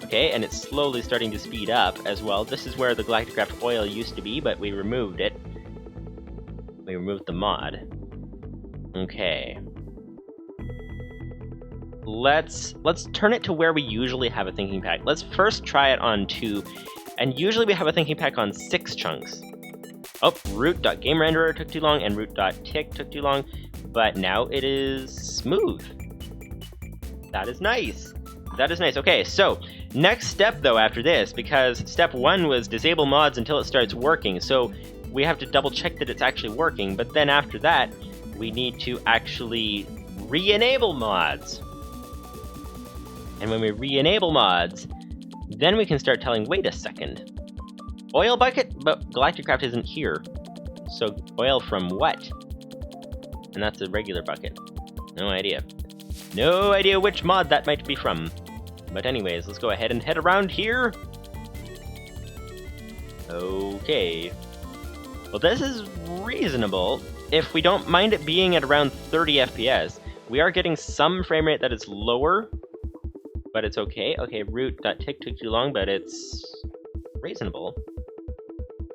Okay, and it's slowly starting to speed up as well. This is where the Galacticraft oil used to be, but we removed it. We removed the mod. Okay. Let's turn it to where we usually have a thinking pack. Let's first try it on 2, and usually we have a thinking pack on 6 chunks. Oh, root.gamerenderer took too long, and root.tick took too long, but now it is smooth. That is nice. That is nice. Okay, so next step though after this, because step 1 was disable mods until it starts working, so we have to double check that it's actually working, but then after that, we need to actually re-enable mods. And when we re-enable mods, then we can start telling, wait a second, oil bucket? But Galacticraft isn't here. So oil from what? And that's a regular bucket. No idea. No idea which mod that might be from. But anyways, let's go ahead and head around here. Okay. Well, this is reasonable. If we don't mind it being at around 30 FPS, we are getting some frame rate that is lower, but it's okay. Okay, root.tick took too long, but it's reasonable.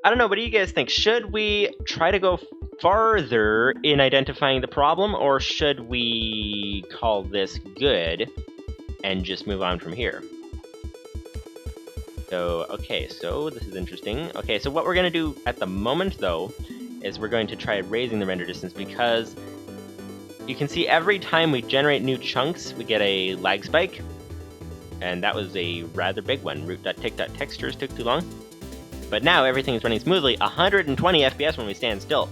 I don't know, what do you guys think? Should we try to go farther in identifying the problem, or should we call this good and just move on from here? So, okay, so this is interesting. Okay, so what we're going to do at the moment, though, is we're going to try raising the render distance, because you can see every time we generate new chunks, we get a lag spike. And that was a rather big one. Root.tick.textures took too long. But now everything is running smoothly. 120 FPS when we stand still.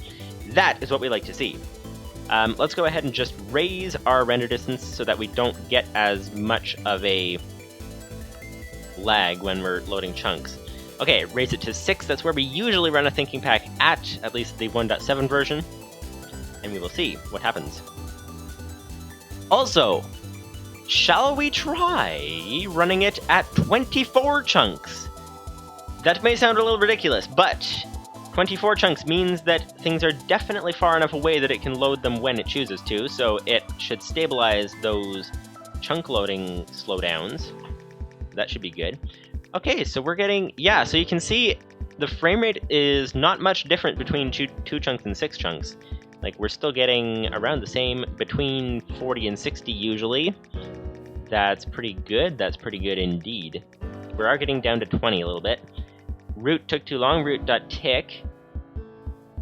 That is what we like to see. Let's go ahead and just raise our render distance so that we don't get as much of a lag when we're loading chunks. Okay, raise it to 6. That's where we usually run a thinking pack at least the 1.7 version. And we will see what happens. Also, shall we try running it at 24 chunks? That may sound a little ridiculous, but 24 chunks means that things are definitely far enough away that it can load them when it chooses to, so it should stabilize those chunk loading slowdowns. That should be good. Okay, so we're getting, yeah, so you can see the frame rate is not much different between two chunks and 6 chunks. Like, we're still getting around the same, between 40 and 60 usually. That's pretty good. That's pretty good indeed. We are getting down to 20 a little bit. Root took too long, root.tick.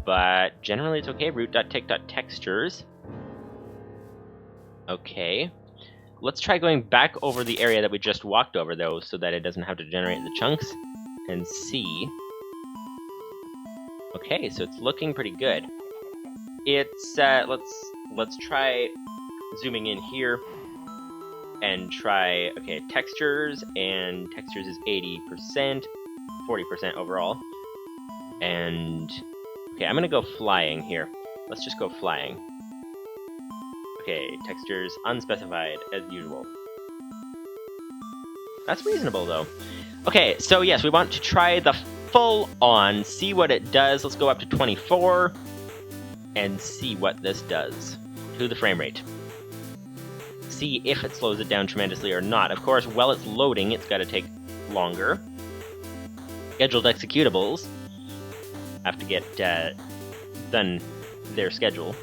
But generally it's okay. Root.tick.textures. Okay. let's try going back over the area that we just walked over, though, so that it doesn't have to generate the chunks, and see. Okay, so it's looking pretty good. It's, let's try zooming in here, and try, okay, textures, and textures is 80%, 40% overall, and, okay, I'm gonna go flying here. Let's just go flying. Okay, textures unspecified, as usual. That's reasonable, though. Okay, so yes, we want to try the full-on, see what it does. Let's go up to 24, and see what this does to the frame rate. See if it slows it down tremendously or not. Of course, while it's loading, it's got to take longer. Scheduled executables have to get done their schedule.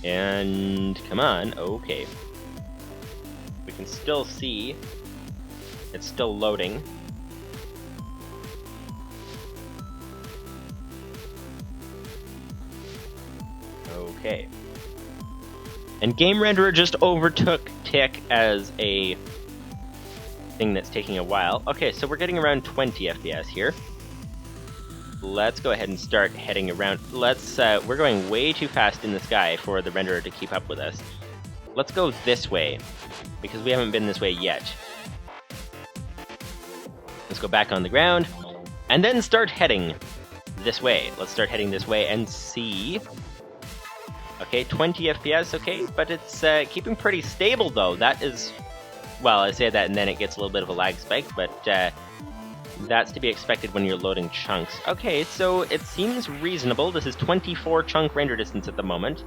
And come on, okay. We can still see it's still loading. Okay. And Game Renderer just overtook Tick as a thing that's taking a while. Okay, so we're getting around 20 FPS here. Let's go ahead and start heading around. Let's, we're going way too fast in the sky for the renderer to keep up with us. Let's go this way, because we haven't been this way yet. Let's go back on the ground, and then start heading this way. Let's start heading this way and see. Okay, 20 FPS, okay, but it's keeping pretty stable, though. That is, well, I say that and then it gets a little bit of a lag spike, but that's to be expected when you're loading chunks. Okay, so it seems reasonable. This is 24 chunk render distance at the moment,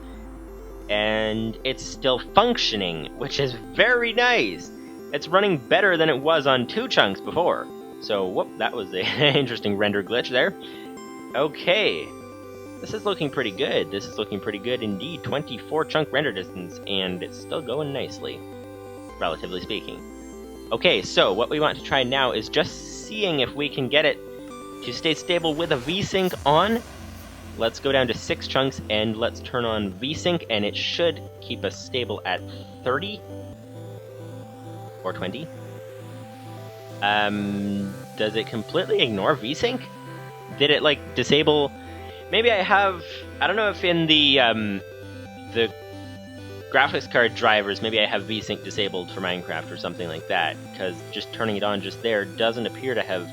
and it's still functioning, which is very nice. It's running better than it was on 2 chunks before. So, whoop, that was an interesting render glitch there. Okay. This is looking pretty good. This is looking pretty good indeed. 24 chunk render distance, and it's still going nicely, relatively speaking. Okay, so what we want to try now is just seeing if we can get it to stay stable with a VSync on. Let's go down to 6 chunks, and let's turn on VSync, and it should keep us stable at 30 or 20. Does it completely ignore VSync? Did it, like, disable... Maybe I don't know if in the graphics card drivers, maybe I have VSync disabled for Minecraft or something like that, because just turning it on just there doesn't appear to have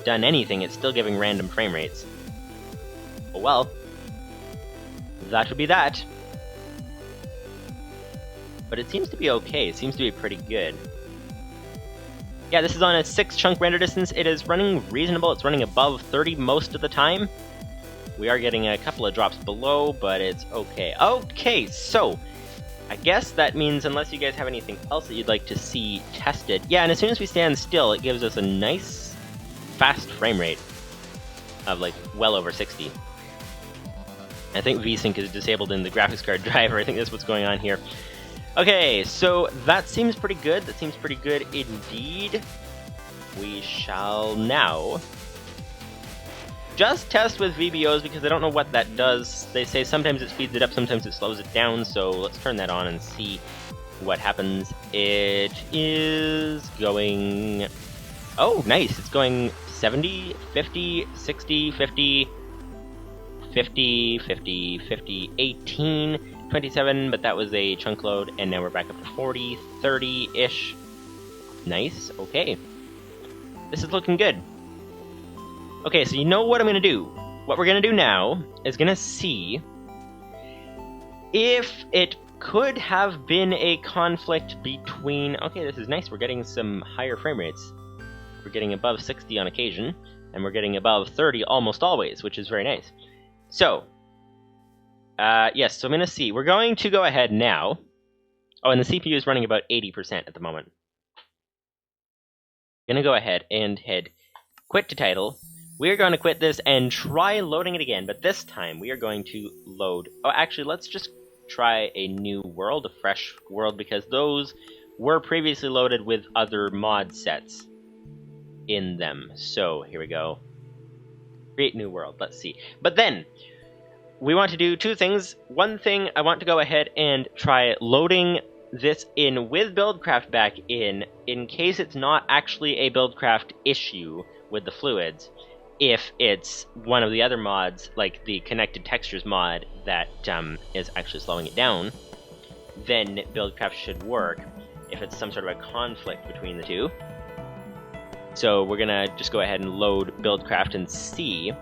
done anything. It's still giving random frame rates. Oh well. That would be that. But it seems to be okay. It seems to be pretty good. Yeah, this is on a 6 chunk render distance. It is running reasonable. It's running above 30 most of the time. We are getting a couple of drops below, but it's okay. Okay, so I guess that means unless you guys have anything else that you'd like to see tested. Yeah, and as soon as we stand still, it gives us a nice, fast frame rate of like well over 60. I think VSync is disabled in the graphics card driver. I think that's what's going on here. Okay, so that seems pretty good. That seems pretty good indeed. We shall now just test with VBOs because I don't know what that does. They say sometimes it speeds it up, sometimes it slows it down, so let's turn that on and see what happens. It is going... Oh, nice! It's going 70, 50, 60, 50, 50, 50, 50, 18, 27, but that was a chunk load, and now we're back up to 40, 30-ish. Nice, okay. This is looking good. Okay, so you know what I'm going to do. What we're going to do now is going to see if it could have been a conflict between... Okay, this is nice. We're getting some higher frame rates. We're getting above 60 on occasion, and we're getting above 30 almost always, which is very nice. So, yes, so I'm going to see. We're going to go ahead now. Oh, and the CPU is running about 80% at the moment. I'm going to go ahead and hit quit to title. We're going to quit this and try loading it again, but this time we are going to load... Oh, actually, let's just try a new world, a fresh world, because those were previously loaded with other mod sets in them. So, here we go. Create new world, let's see. But then, we want to do two things. One thing, I want to go ahead and try loading this in with Buildcraft back in case it's not actually a Buildcraft issue with the fluids. If it's one of the other mods, like the Connected Textures mod, that is actually slowing it down, then Buildcraft should work if it's some sort of a conflict between the two. So we're gonna just go ahead and load Buildcraft and see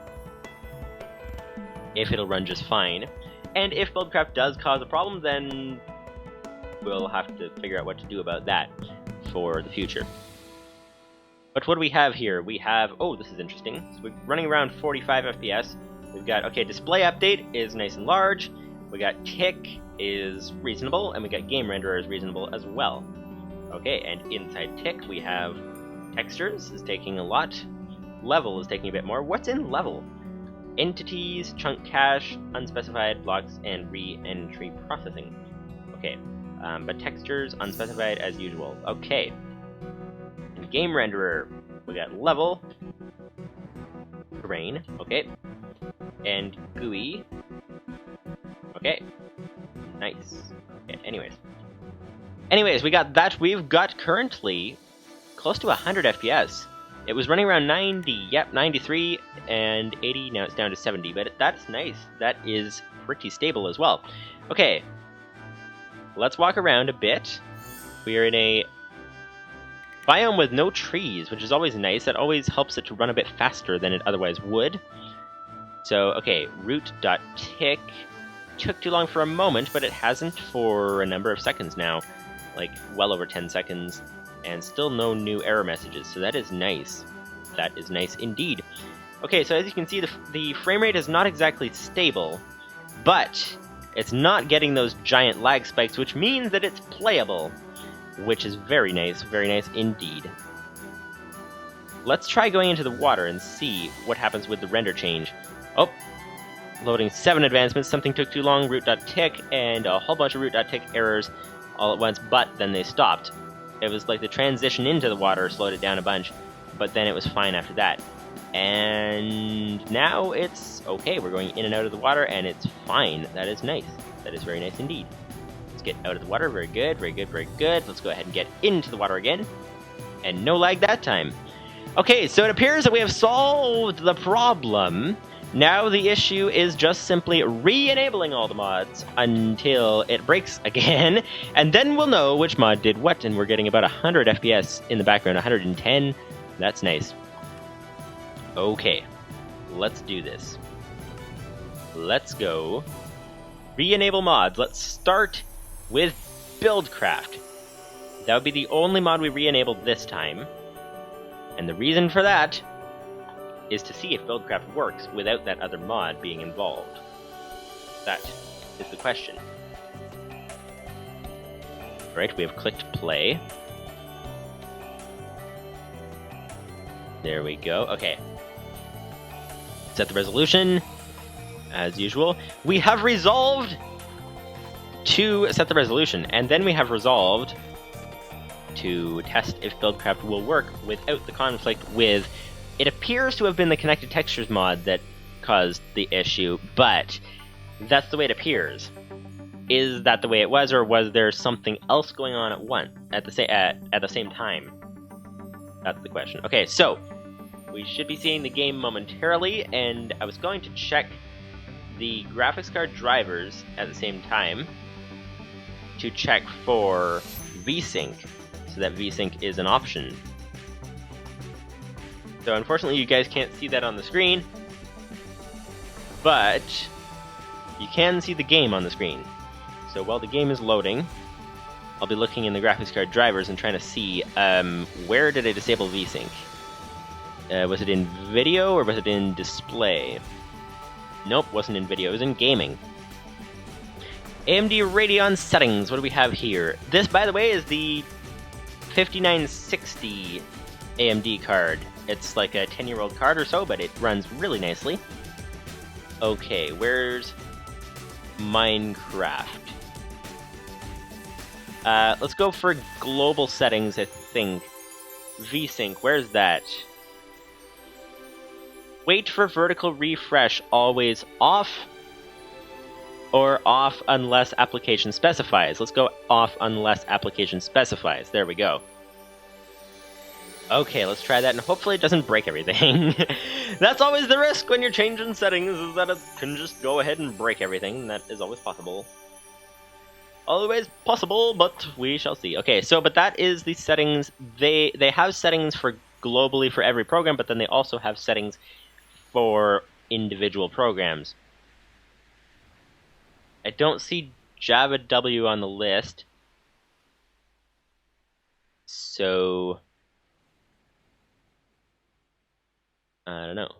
if it'll run just fine. And if Buildcraft does cause a problem, then we'll have to figure out what to do about that for the future. But what do we have here? We have, oh, this is interesting. So we're running around 45 FPS. We've got, okay, display update is nice and large. We got tick is reasonable, and we got game renderer is reasonable as well. Okay, and inside tick we have textures is taking a lot. Level is taking a bit more. What's in level? Entities, chunk cache, unspecified blocks, and re-entry processing. Okay, but textures unspecified as usual. Okay. And game renderer, we got level, terrain, okay, and GUI. Okay, nice. Okay, anyways, we got that. We've got currently close to 100 FPS. It was running around 90, yep, 93 and 80, now it's down to 70, but that's nice. That is pretty stable as well. Okay, let's walk around a bit. We are in a biome with no trees, which is always nice. That always helps it to run a bit faster than it otherwise would. So, okay, root.tick took too long for a moment, but it hasn't for a number of seconds now. Like, well over 10 seconds. And still no new error messages, so that is nice. That is nice indeed. Okay, so as you can see, the frame rate is not exactly stable, but it's not getting those giant lag spikes, which means that it's playable, which is very nice indeed. Let's try going into the water and see what happens with the render change. Oh, loading 7 advancements, something took too long, root.tick, and a whole bunch of root.tick errors all at once, but then they stopped. It was like the transition into the water slowed it down a bunch, but then it was fine after that. And now it's okay. We're going in and out of the water, and it's fine. That is nice. That is very nice indeed. Let's get out of the water. Very good, very good, very good. Let's go ahead and get into the water again. And no lag that time. Okay, so it appears that we have solved the problem. Now the issue is just simply re-enabling all the mods until it breaks again, and then we'll know which mod did what, and we're getting about 100 FPS in the background, 110. That's nice. Okay, let's do this. Let's go. Re-enable mods. Let's start with Buildcraft. That would be the only mod we re-enabled this time, and the reason for that is to see if Buildcraft works without that other mod being involved. That is the question. Right, we have clicked play. There we go. Okay. Set the resolution, as usual. We have resolved to set the resolution, and then we have resolved to test if Buildcraft will work without the conflict with. It appears to have been the Connected Textures mod that caused the issue, but that's the way it appears. Is that the way it was, or was there something else going on at the same time? That's the question. Okay, so we should be seeing the game momentarily, and I was going to check the graphics card drivers at the same time to check for VSync, so that VSync is an option. So unfortunately you guys can't see that on the screen, but you can see the game on the screen. So while the game is loading, I'll be looking in the graphics card drivers and trying to see where did I disable VSync? Was it in video or was it in display? Nope, wasn't in video, it was in gaming. AMD Radeon settings, what do we have here? This, by the way, is the 5960 AMD card. It's like a 10-year-old card or so, but it runs really nicely. Okay, where's Minecraft? Let's go for global settings, I think. VSync, where's that? Wait for vertical refresh, always off. or off unless application specifies? Let's go off unless application specifies. There we go. Okay, let's try that, and hopefully it doesn't break everything. That's always the risk when you're changing settings, is that it can just go ahead and break everything. That is always possible. Always possible, but we shall see. Okay, so, but that is the settings. They have settings for globally for every program, but then they also have settings for individual programs. I don't see Java W on the list. So I don't know.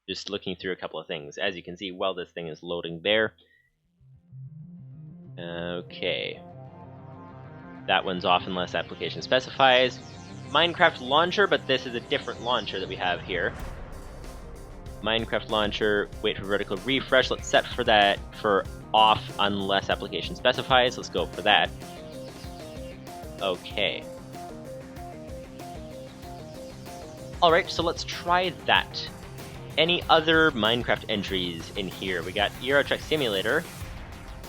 Just looking through a couple of things. As you can see, while this thing is loading there. Okay. That one's off unless application specifies. Minecraft launcher, but this is a different launcher that we have here. Minecraft launcher, wait for vertical refresh. Let's set for that for off unless application specifies. Let's go for that. Okay. Alright, so let's try that. Any other Minecraft entries in here? We got Euro Truck Simulator,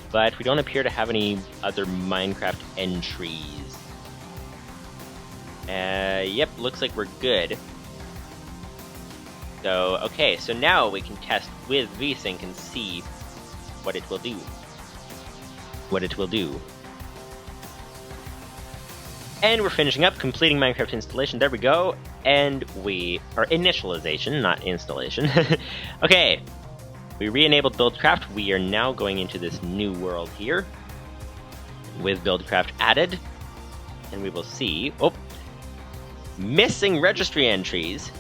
but we don't appear to have any other Minecraft entries. Yep, looks like we're good. So, okay, so now we can test with VSync and see what it will do. And we're finishing up, completing Minecraft installation. There we go. And or initialization, not installation. Okay, we re-enabled Buildcraft. We are now going into this new world here with Buildcraft added. And we will see, missing registry entries.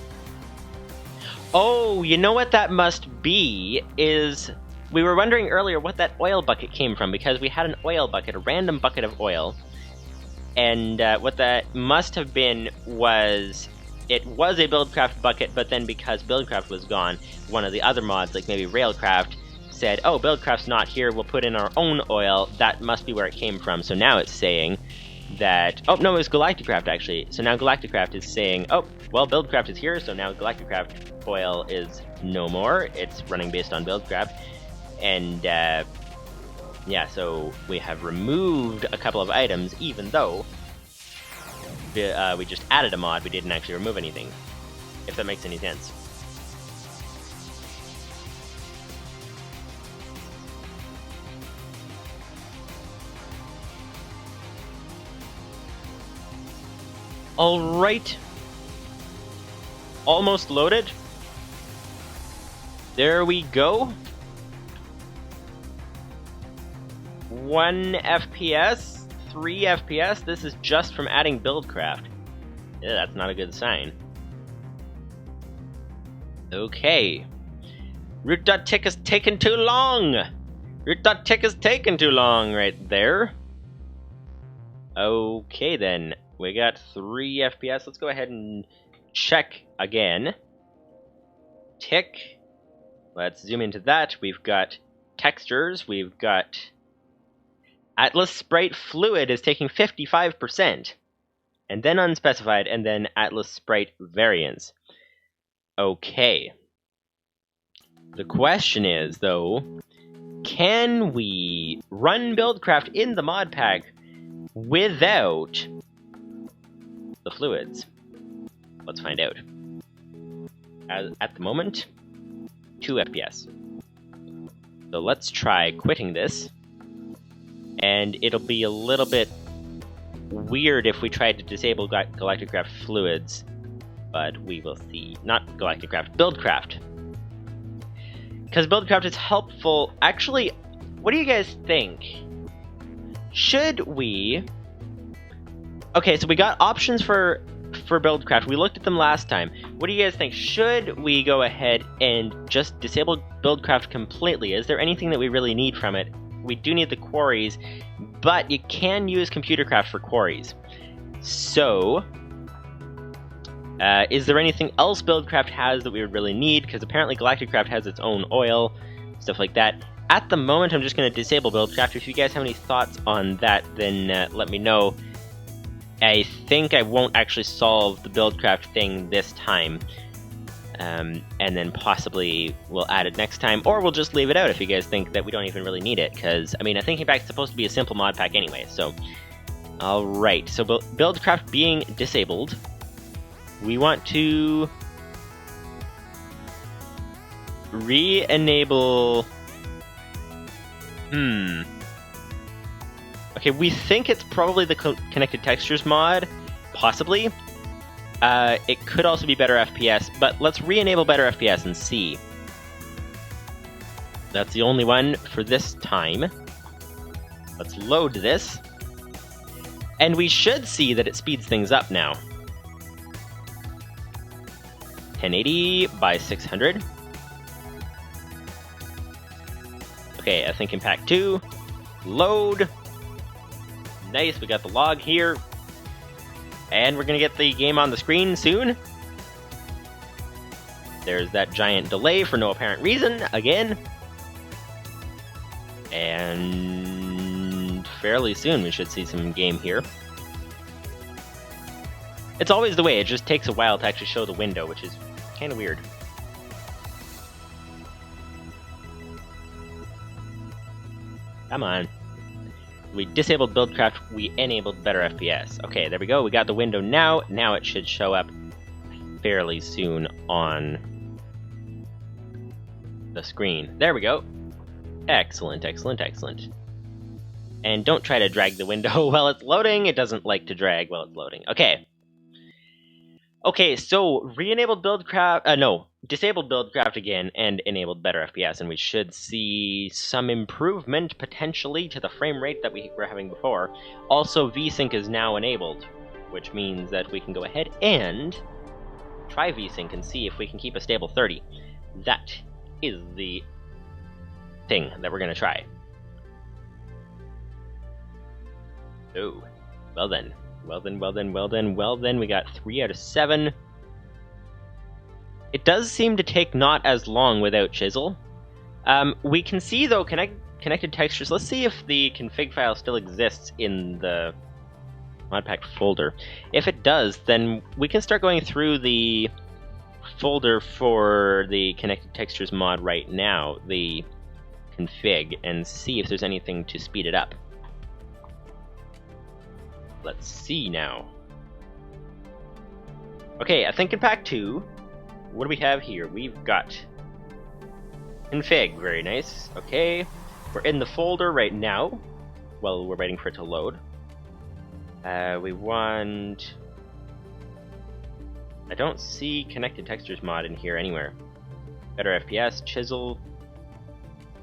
Oh, you know what that must be is, we were wondering earlier what that oil bucket came from, because we had an oil bucket, a random bucket of oil. And what that must have been was, it was a Buildcraft bucket, but then because Buildcraft was gone, one of the other mods, like maybe Railcraft, said, oh, Buildcraft's not here, we'll put in our own oil. That must be where it came from. So now it's saying that, oh, no, it was Galacticraft, actually. So now Galacticraft is saying, oh, well, Buildcraft is here, so now Galacticraft oil is no more. It's running based on Buildcraft. And, yeah, so we have removed a couple of items, even though we just added a mod, we didn't actually remove anything, if that makes any sense. Alright. Almost loaded. There we go. 1 FPS, 3 FPS. This is just from adding Buildcraft. Yeah, that's not a good sign. Okay. Root.tick is taking too long! Root.tick is taking too long right there. Okay then. We got 3 FPS. Let's go ahead and check again. Tick. Let's zoom into that. We've got textures. We've got Atlas Sprite Fluid is taking 55%. And then unspecified, and then Atlas Sprite Variance. Okay. The question is, though, can we run Buildcraft in the Modpack without the fluids? Let's find out. At the moment, 2 FPS. So let's try quitting this. And it'll be a little bit weird if we try to disable Galacticraft fluids, but we will see. Not Galacticraft, Buildcraft. Because Buildcraft is helpful. Actually, what do you guys think? Should we... Okay, so we got options for Buildcraft. We looked at them last time. What do you guys think? Should we go ahead and just disable Buildcraft completely? Is there anything that we really need from it? We do need the quarries, but you can use Computercraft for quarries. So, is there anything else Buildcraft has that we would really need? Because apparently Galacticraft has its own oil, stuff like that. At the moment, I'm just going to disable Buildcraft. If you guys have any thoughts on that, then let me know. I think I won't actually solve the Buildcraft thing this time. And then possibly we'll add it next time, or we'll just leave it out if you guys think that we don't even really need it, because, I mean, a thinking pack is supposed to be a simple mod pack anyway, so... Alright, so Buildcraft being disabled, we want to... re-enable... Okay, we think it's probably the Connected Textures mod, possibly. It could also be better FPS, but let's re-enable better FPS and see. That's the only one for this time. Let's load this. And we should see that it speeds things up now. 1080 by 600. Okay, I think in pack 2. Load. Nice, we got the log here. And we're gonna get the game on the screen soon. There's that giant delay for no apparent reason, again. And fairly soon we should see some game here. It's always the way, it just takes a while to actually show the window, which is kind of weird. Come on. We disabled Buildcraft, we enabled better FPS. Okay, there we go, we got the window now. Now it should show up fairly soon on the screen. There we go. Excellent, excellent, excellent. And don't try to drag the window while it's loading. It doesn't like to drag while it's loading. Okay. Okay, so re-enabled Buildcraft, disabled Buildcraft again and enabled better FPS, and we should see some improvement potentially to the frame rate that we were having before. Also, VSync is now enabled, which means that we can go ahead and try VSync and see if we can keep a stable 30. That is the thing that we're going to try. Oh, well then. Well then, we got 3 out of 7. It does seem to take not as long without Chisel. We can see, though, connected textures. Let's see if the config file still exists in the Modpack folder. If it does, then we can start going through the folder for the connected textures mod right now, the config, and see if there's anything to speed it up. Let's see now. Okay, I think in pack 2, what do we have here? We've got config, very nice. Okay, we're in the folder right now. Well, we're waiting for it to load. We want... I don't see connected textures mod in here anywhere. Better FPS, Chisel...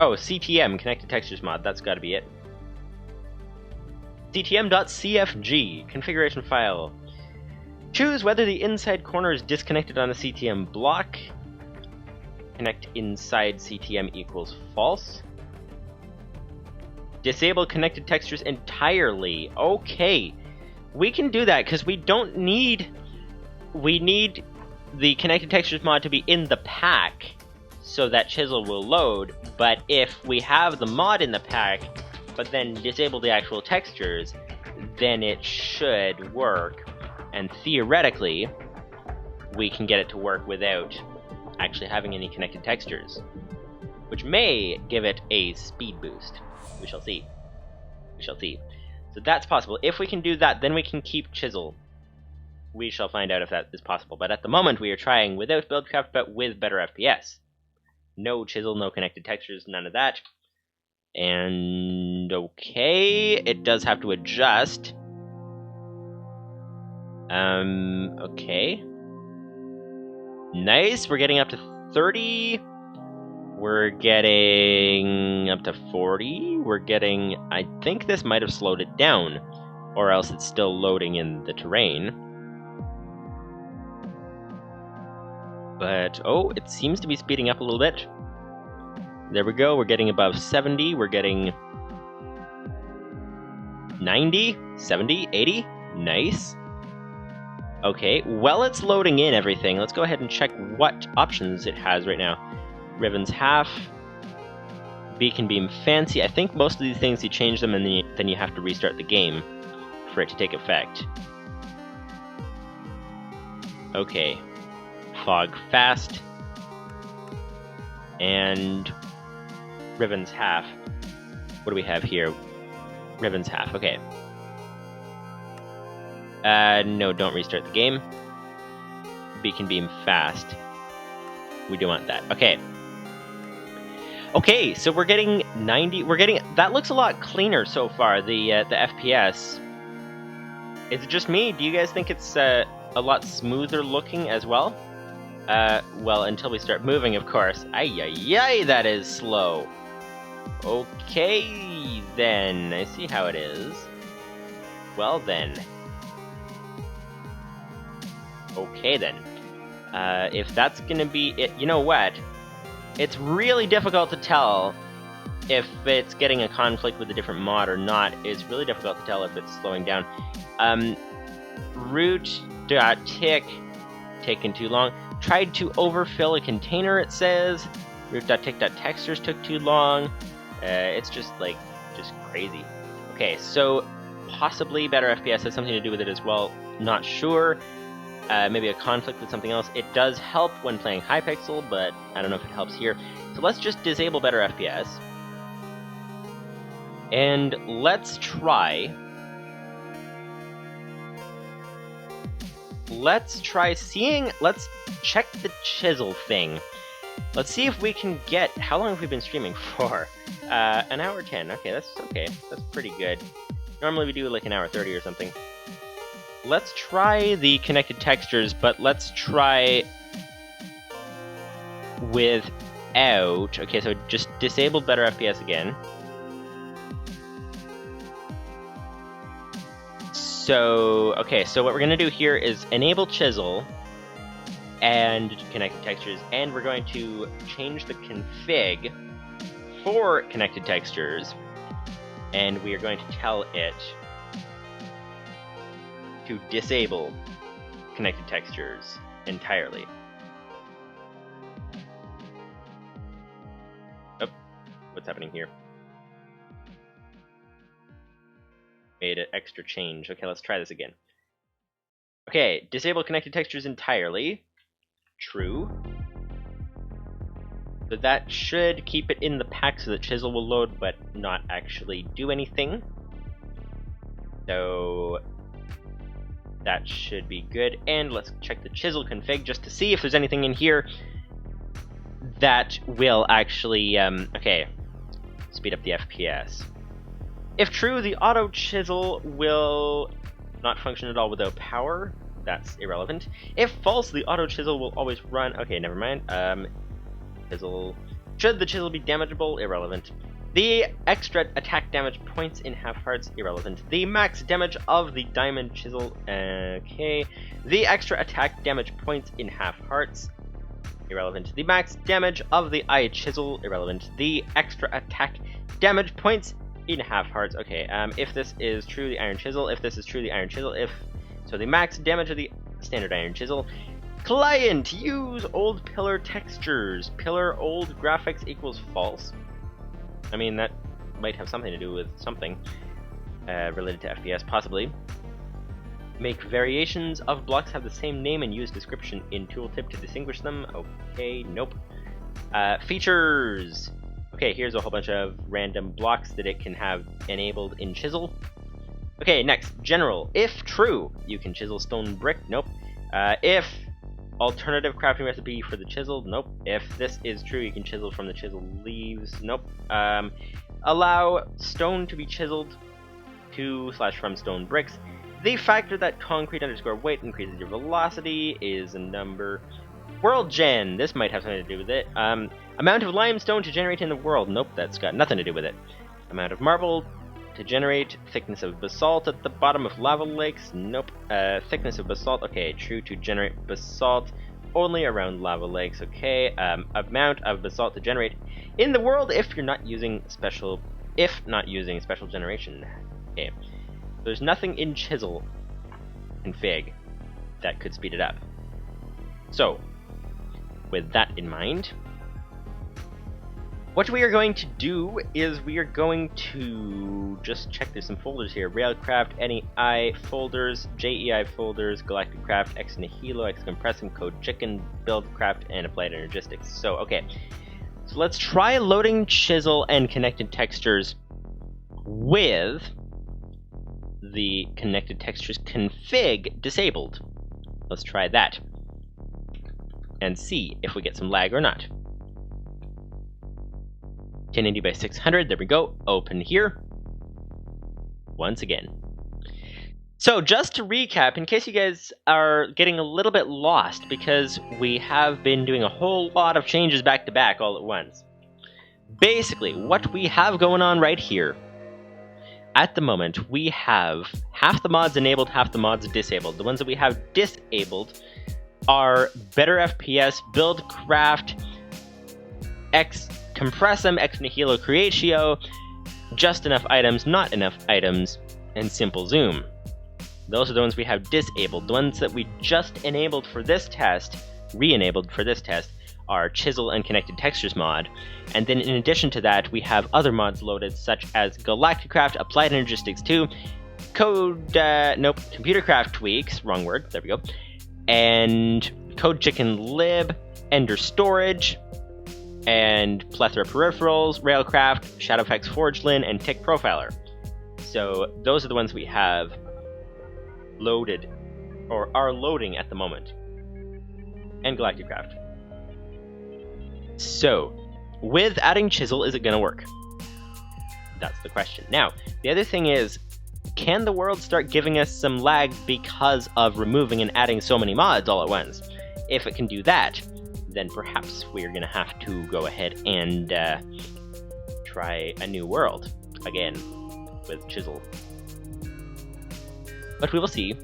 Oh, CTM, connected textures mod, that's gotta be it. CTM.cfg, configuration file. Choose whether the inside corner is disconnected on a CTM block. Connect inside CTM equals false. Disable connected textures entirely. Okay, we can do that because we don't need... We need the connected textures mod to be in the pack so that Chisel will load, but if we have the mod in the pack but then disable the actual textures, then it should work, and theoretically we can get it to work without actually having any connected textures, which may give it a speed boost. We shall see. We shall see. So that's possible. If we can do that, then we can keep Chisel. We shall find out if that is possible, but at the moment we are trying without Buildcraft but with better FPS. No Chisel, no connected textures, none of that. And okay, it does have to adjust. Okay. Nice, we're getting up to 30. We're getting up to 40. We're getting... I think this might have slowed it down, or else it's still loading in the terrain. But, oh, it seems to be speeding up a little bit. There we go, we're getting above 70, we're getting 90, 70, 80, nice. Okay, while it's loading in everything, let's go ahead and check what options it has right now. Ribbons half, beacon beam fancy. I think most of these things you change them and then you have to restart the game for it to take effect. Okay, fog fast. And ribbons half. What do we have here? Ribbons half, okay. No, don't restart the game. Beacon beam fast. We do want that. Okay. Okay, so we're getting 90. That looks a lot cleaner so far. The FPS. Is it just me? Do you guys think it's a lot smoother looking as well? Well, until we start moving, of course. Ay, that is slow. Okay, then. I see how it is. Well, then. Okay, then. If that's gonna be it, you know what? It's really difficult to tell if it's getting a conflict with a different mod or not. It's really difficult to tell if it's slowing down. Root.tick taking too long. Tried to overfill a container, it says. Root.tick.textures took too long. It's just crazy. Okay, so possibly better FPS has something to do with it as well. Not sure. Maybe a conflict with something else. It does help when playing Hypixel, but I don't know if it helps here. So let's just disable better FPS. And let's try... Let's check the chisel thing. Let's see if we can get... How long have we been streaming for? An hour 10. Okay, that's okay. That's pretty good. Normally we do like an hour 30 or something. Let's try the connected textures, but let's try without... Okay, so just disable better FPS again. So, okay, so what we're going to do here is enable chisel and connected textures, and we're going to change the config for connected textures, and we are going to tell it to disable connected textures entirely. Oh, what's happening here? Made an extra change. Okay, let's try this again. Okay, disable connected textures entirely. True. So that should keep it in the pack so that chisel will load, but not actually do anything. So that should be good. And let's check the chisel config just to see if there's anything in here that will actually, okay, speed up the FPS. If true, the auto chisel will not function at all without power. That's irrelevant. If false, the auto chisel will always run. Okay, never mind. Chisel. Should the chisel be damageable? Irrelevant. The extra attack damage points in half hearts, irrelevant. The max damage of the diamond chisel, okay. The extra attack damage points in half hearts, irrelevant. The max damage of the eye chisel, irrelevant. The extra attack damage points in half hearts, okay. If this is true, the iron chisel. If this is true, the iron chisel. So the max damage of the standard iron chisel. Client, use old pillar textures. Pillar old graphics equals false. I mean, that might have something to do with something related to FPS, possibly. Make variations of blocks have the same name and use description in tooltip to distinguish them. Okay, nope. Features. Okay, here's a whole bunch of random blocks that it can have enabled in chisel. Okay, next, general. If true, you can chisel stone brick. Nope. If alternative crafting recipe for the chisel. Nope. If this is true, you can chisel from the chisel leaves. Nope. Allow stone to be chiseled to/from stone bricks. The factor that concrete underscore weight increases your velocity is a number. World gen. This might have something to do with it. Amount of limestone to generate in the world. Nope, that's got nothing to do with it. Amount of marble to generate. Thickness of basalt at the bottom of lava lakes. Nope. Thickness of basalt. Okay, true to generate basalt only around lava lakes. Okay. Amount of basalt to generate in the world if you're not using special. If not using special generation. Okay. There's nothing in chisel config that could speed it up. So, with that in mind, what we are going to do is we are going to just check there's some folders here. Railcraft, NEI folders, JEI folders, Galactic Craft, Ex Nihilo, Ex Compressum, Code Chicken, Buildcraft, and Applied Energistics. So, okay. So let's try loading chisel and connected textures with the connected textures config disabled. Let's try that and see if we get some lag or not. 1080 by 600, there we go. Open here. Once again. So just to recap, in case you guys are getting a little bit lost, because we have been doing a whole lot of changes back to back all at once. Basically, what we have going on right here, at the moment, we have half the mods enabled, half the mods disabled. The ones that we have disabled are better FPS, build craft, X compressum, X nihilo creatio, just enough items, not enough items, and simple zoom. Those are the ones we have disabled. The ones that we just enabled for this test, re-enabled for this test, are Chisel and Connected Textures mod. And then in addition to that, we have other mods loaded, such as Galacticraft, Applied Energistics 2, Computercraft Tweaks, wrong word, there we go, and Code Chicken Lib, Ender Storage, and Plethora Peripherals, Railcraft, Shadowfax Forgelin, and Tick Profiler. So those are the ones we have loaded, or are loading at the moment. And Galacticraft. So, with adding Chisel, is it going to work? That's the question. Now, the other thing is, can the world start giving us some lag because of removing and adding so many mods all at once? If it can do that, then perhaps we're going to have to go ahead and try a new world again with Chisel. But we will see.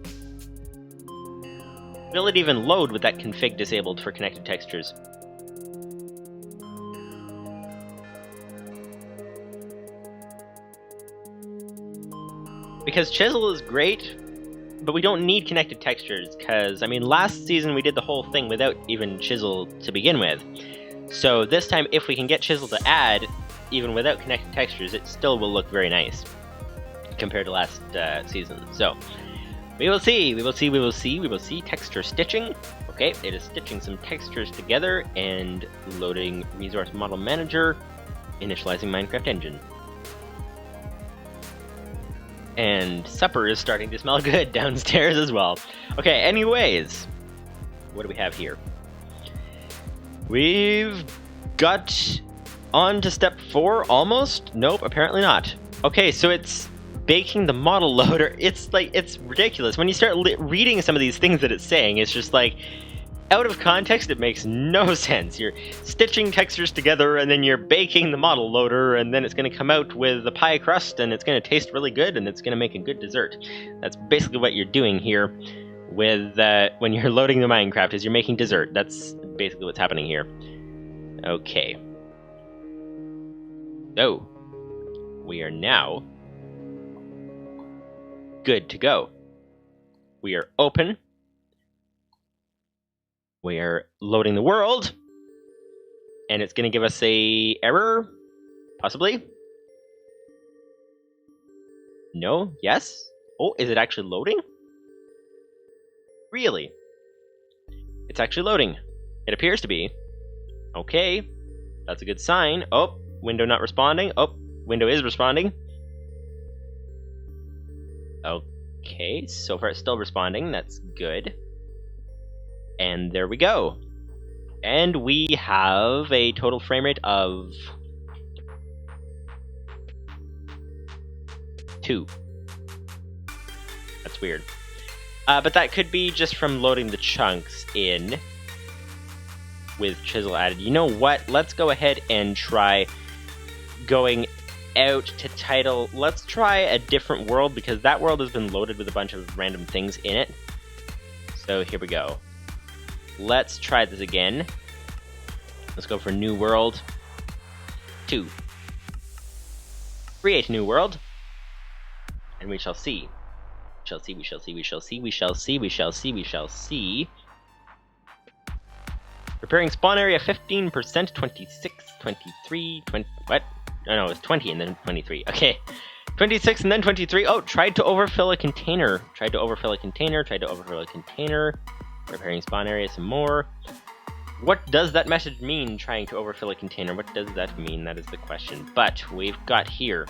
Will it even load with that config disabled for connected textures? Because Chisel is great, but we don't need connected textures, because, I mean, last season we did the whole thing without even Chisel to begin with. So this time, if we can get Chisel to add, even without connected textures, it still will look very nice compared to last season. So, we will see, we will see, we will see, we will see. Texture stitching. Okay, it is stitching some textures together and loading Resource Model Manager, initializing Minecraft Engine. And supper is starting to smell good downstairs as well. Okay, anyways, what do we have here? We've got on to step 4 almost? Nope, apparently not. Okay, so it's baking the model loader. It's like, it's ridiculous. When you start reading some of these things that it's saying, it's just like, out of context, it makes no sense. You're stitching textures together, and then you're baking the model loader, and then it's going to come out with a pie crust, and it's going to taste really good, and it's going to make a good dessert. That's basically what you're doing here with when you're loading the Minecraft, is you're making dessert. That's basically what's happening here. Okay. So, we are now good to go. We are open. We are loading the world, and it's going to give us a error, possibly. No? Yes? Oh, is it actually loading? Really? It's actually loading. It appears to be. Okay, that's a good sign. Oh, window not responding. Oh, window is responding. Okay, so far it's still responding. That's good. And there we go. And we have a total frame rate of 2. That's weird. But that could be just from loading the chunks in with Chisel added. You know what? Let's go ahead and try going out to title. Let's try a different world, because that world has been loaded with a bunch of random things in it. So here we go. Let's try this again. Let's go for New World 2. Create New World. And we shall see. We shall see, we shall see, we shall see, we shall see, we shall see, we shall see. Preparing spawn area 15%, 26, 23, 20, what? Oh no, it's 20 and then 23. Okay. 26 and then 23. Oh, tried to overfill a container. Tried to overfill a container, tried to overfill a container. Preparing spawn area some more. What does that message mean, trying to overfill a container? What does that mean? That is the question. But we've got here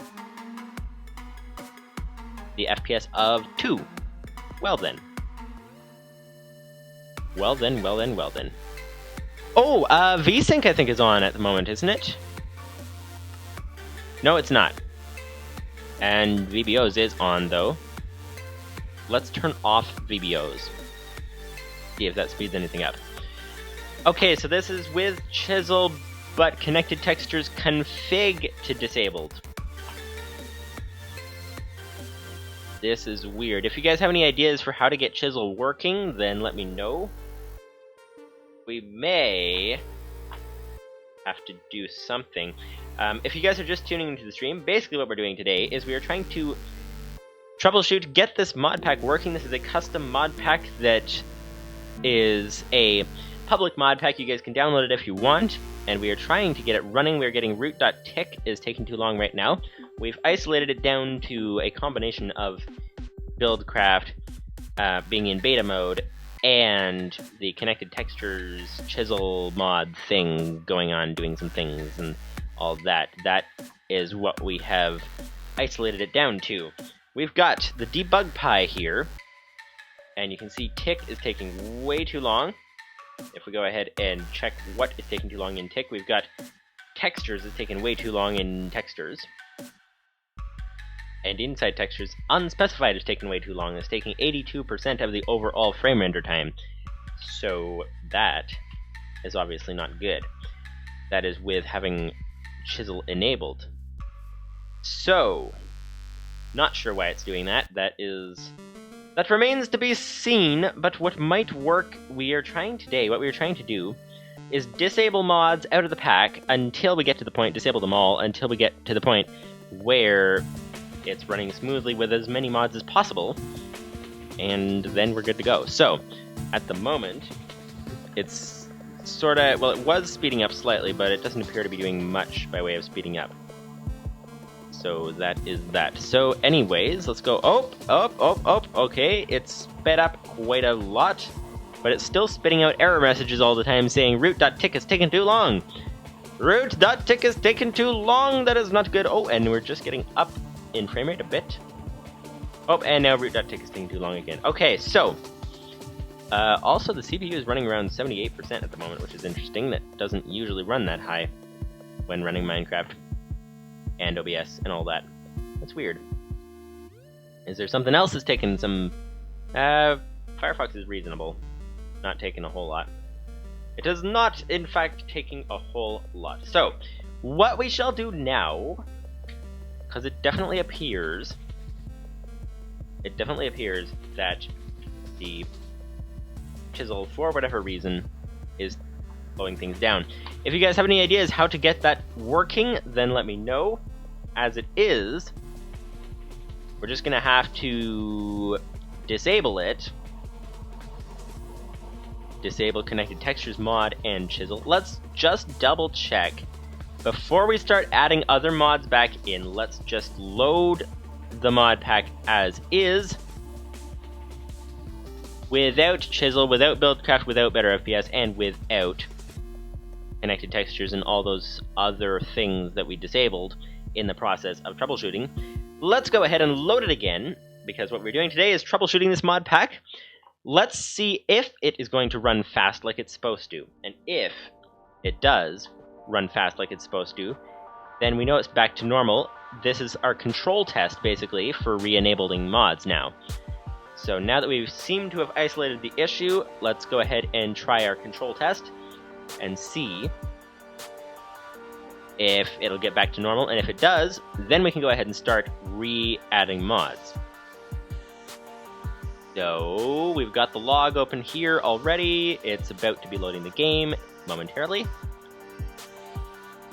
the FPS of 2. Well then. Well then, well then, well then. Oh, VSync I think is on at the moment, isn't it? No, it's not. And VBOs is on, though. Let's turn off VBOs. See if that speeds anything up. Okay, so this is with Chisel, but connected textures config to disabled. This is weird. If you guys have any ideas for how to get Chisel working, then let me know. We may have to do something. If you guys are just tuning into the stream, basically what we're doing today is we are trying to troubleshoot, get this mod pack working. This is a custom mod pack that is a public mod pack. You guys can download it if you want, and we are trying to get it running. We're getting root.tick is taking too long right now. We've isolated it down to a combination of Buildcraft being in beta mode and the connected textures chisel mod thing going on, doing some things and all that. That is what we have isolated it down to. We've got the debug pie here, and you can see tick is taking way too long. If we go ahead and check what is taking too long in tick, we've got textures is taking way too long in textures. And inside textures, unspecified is taking way too long. It's taking 82% of the overall frame render time. So that is obviously not good. That is with having chisel enabled. So, not sure why it's doing that. That remains to be seen, but what might work, what we are trying to do is disable mods out of the pack until we get to the point, disable them all, until we get to the point where it's running smoothly with as many mods as possible, and then we're good to go. So, at the moment, it's sorta, well, it was speeding up slightly, but it doesn't appear to be doing much by way of speeding up. So that is that. So anyways, let's go, okay, it's sped up quite a lot, but it's still spitting out error messages all the time saying root.tick is taking too long. Root.tick is taking too long, that is not good. Oh, and we're just getting up in frame rate a bit. Oh, and now root.tick is taking too long again. Okay, so, also the CPU is running around 78% at the moment, which is interesting. That doesn't usually run that high when running Minecraft and OBS and all that. That's weird. Is there something else that's taking some... Firefox is reasonable. Not taking a whole lot. It is not, in fact, taking a whole lot. So, what we shall do now, because it definitely appears that the chisel, for whatever reason, is slowing things down. If you guys have any ideas how to get that working, then let me know. As it is, we're just gonna have to disable it. Disable connected textures mod and chisel. Let's just double check. Before we start adding other mods back in, let's just load the mod pack as is. Without chisel, without Buildcraft, without better FPS, and without connected textures and all those other things that we disabled in the process of troubleshooting. Let's go ahead and load it again, because what we're doing today is troubleshooting this mod pack. Let's see if it is going to run fast like it's supposed to. And if it does run fast like it's supposed to, then we know it's back to normal. This is our control test, basically, for re-enabling mods now. So now that we seem to have isolated the issue, let's go ahead and try our control test and see if it'll get back to normal, and if it does, then we can go ahead and start re-adding mods. So, we've got the log open here already. It's about to be loading the game momentarily.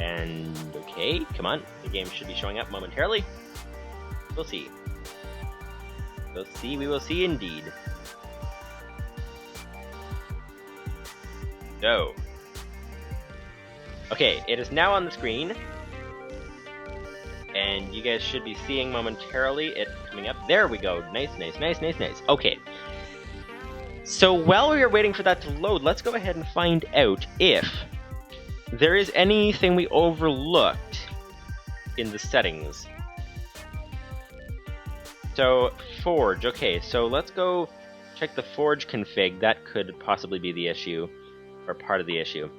And, okay, come on. The game should be showing up momentarily. We'll see. We'll see, we will see indeed. So, okay, it is now on the screen, and you guys should be seeing momentarily it coming up. There we go. Nice, nice, nice, nice, nice. Okay. So while we are waiting for that to load, let's go ahead and find out if there is anything we overlooked in the settings. So, Forge. Okay, so let's go check the Forge config. That could possibly be the issue, or part of the issue.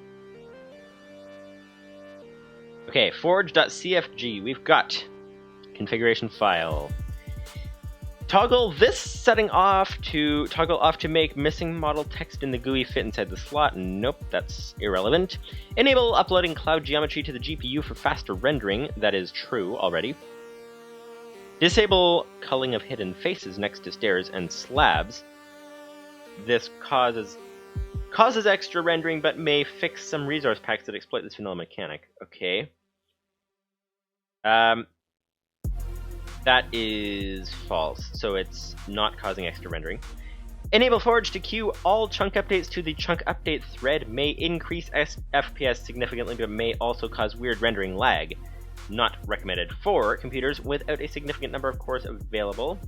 Okay, forge.cfg. We've got configuration file. Toggle this setting off to make missing model text in the GUI fit inside the slot. Nope, that's irrelevant. Enable uploading cloud geometry to the GPU for faster rendering. That is true already. Disable culling of hidden faces next to stairs and slabs. This causes extra rendering, but may fix some resource packs that exploit this vanilla mechanic. Okay. That is false, so it's not causing extra rendering. Enable Forge to queue all chunk updates to the chunk update thread. May increase FPS significantly, but may also cause weird rendering lag. Not recommended for computers without a significant number of cores available.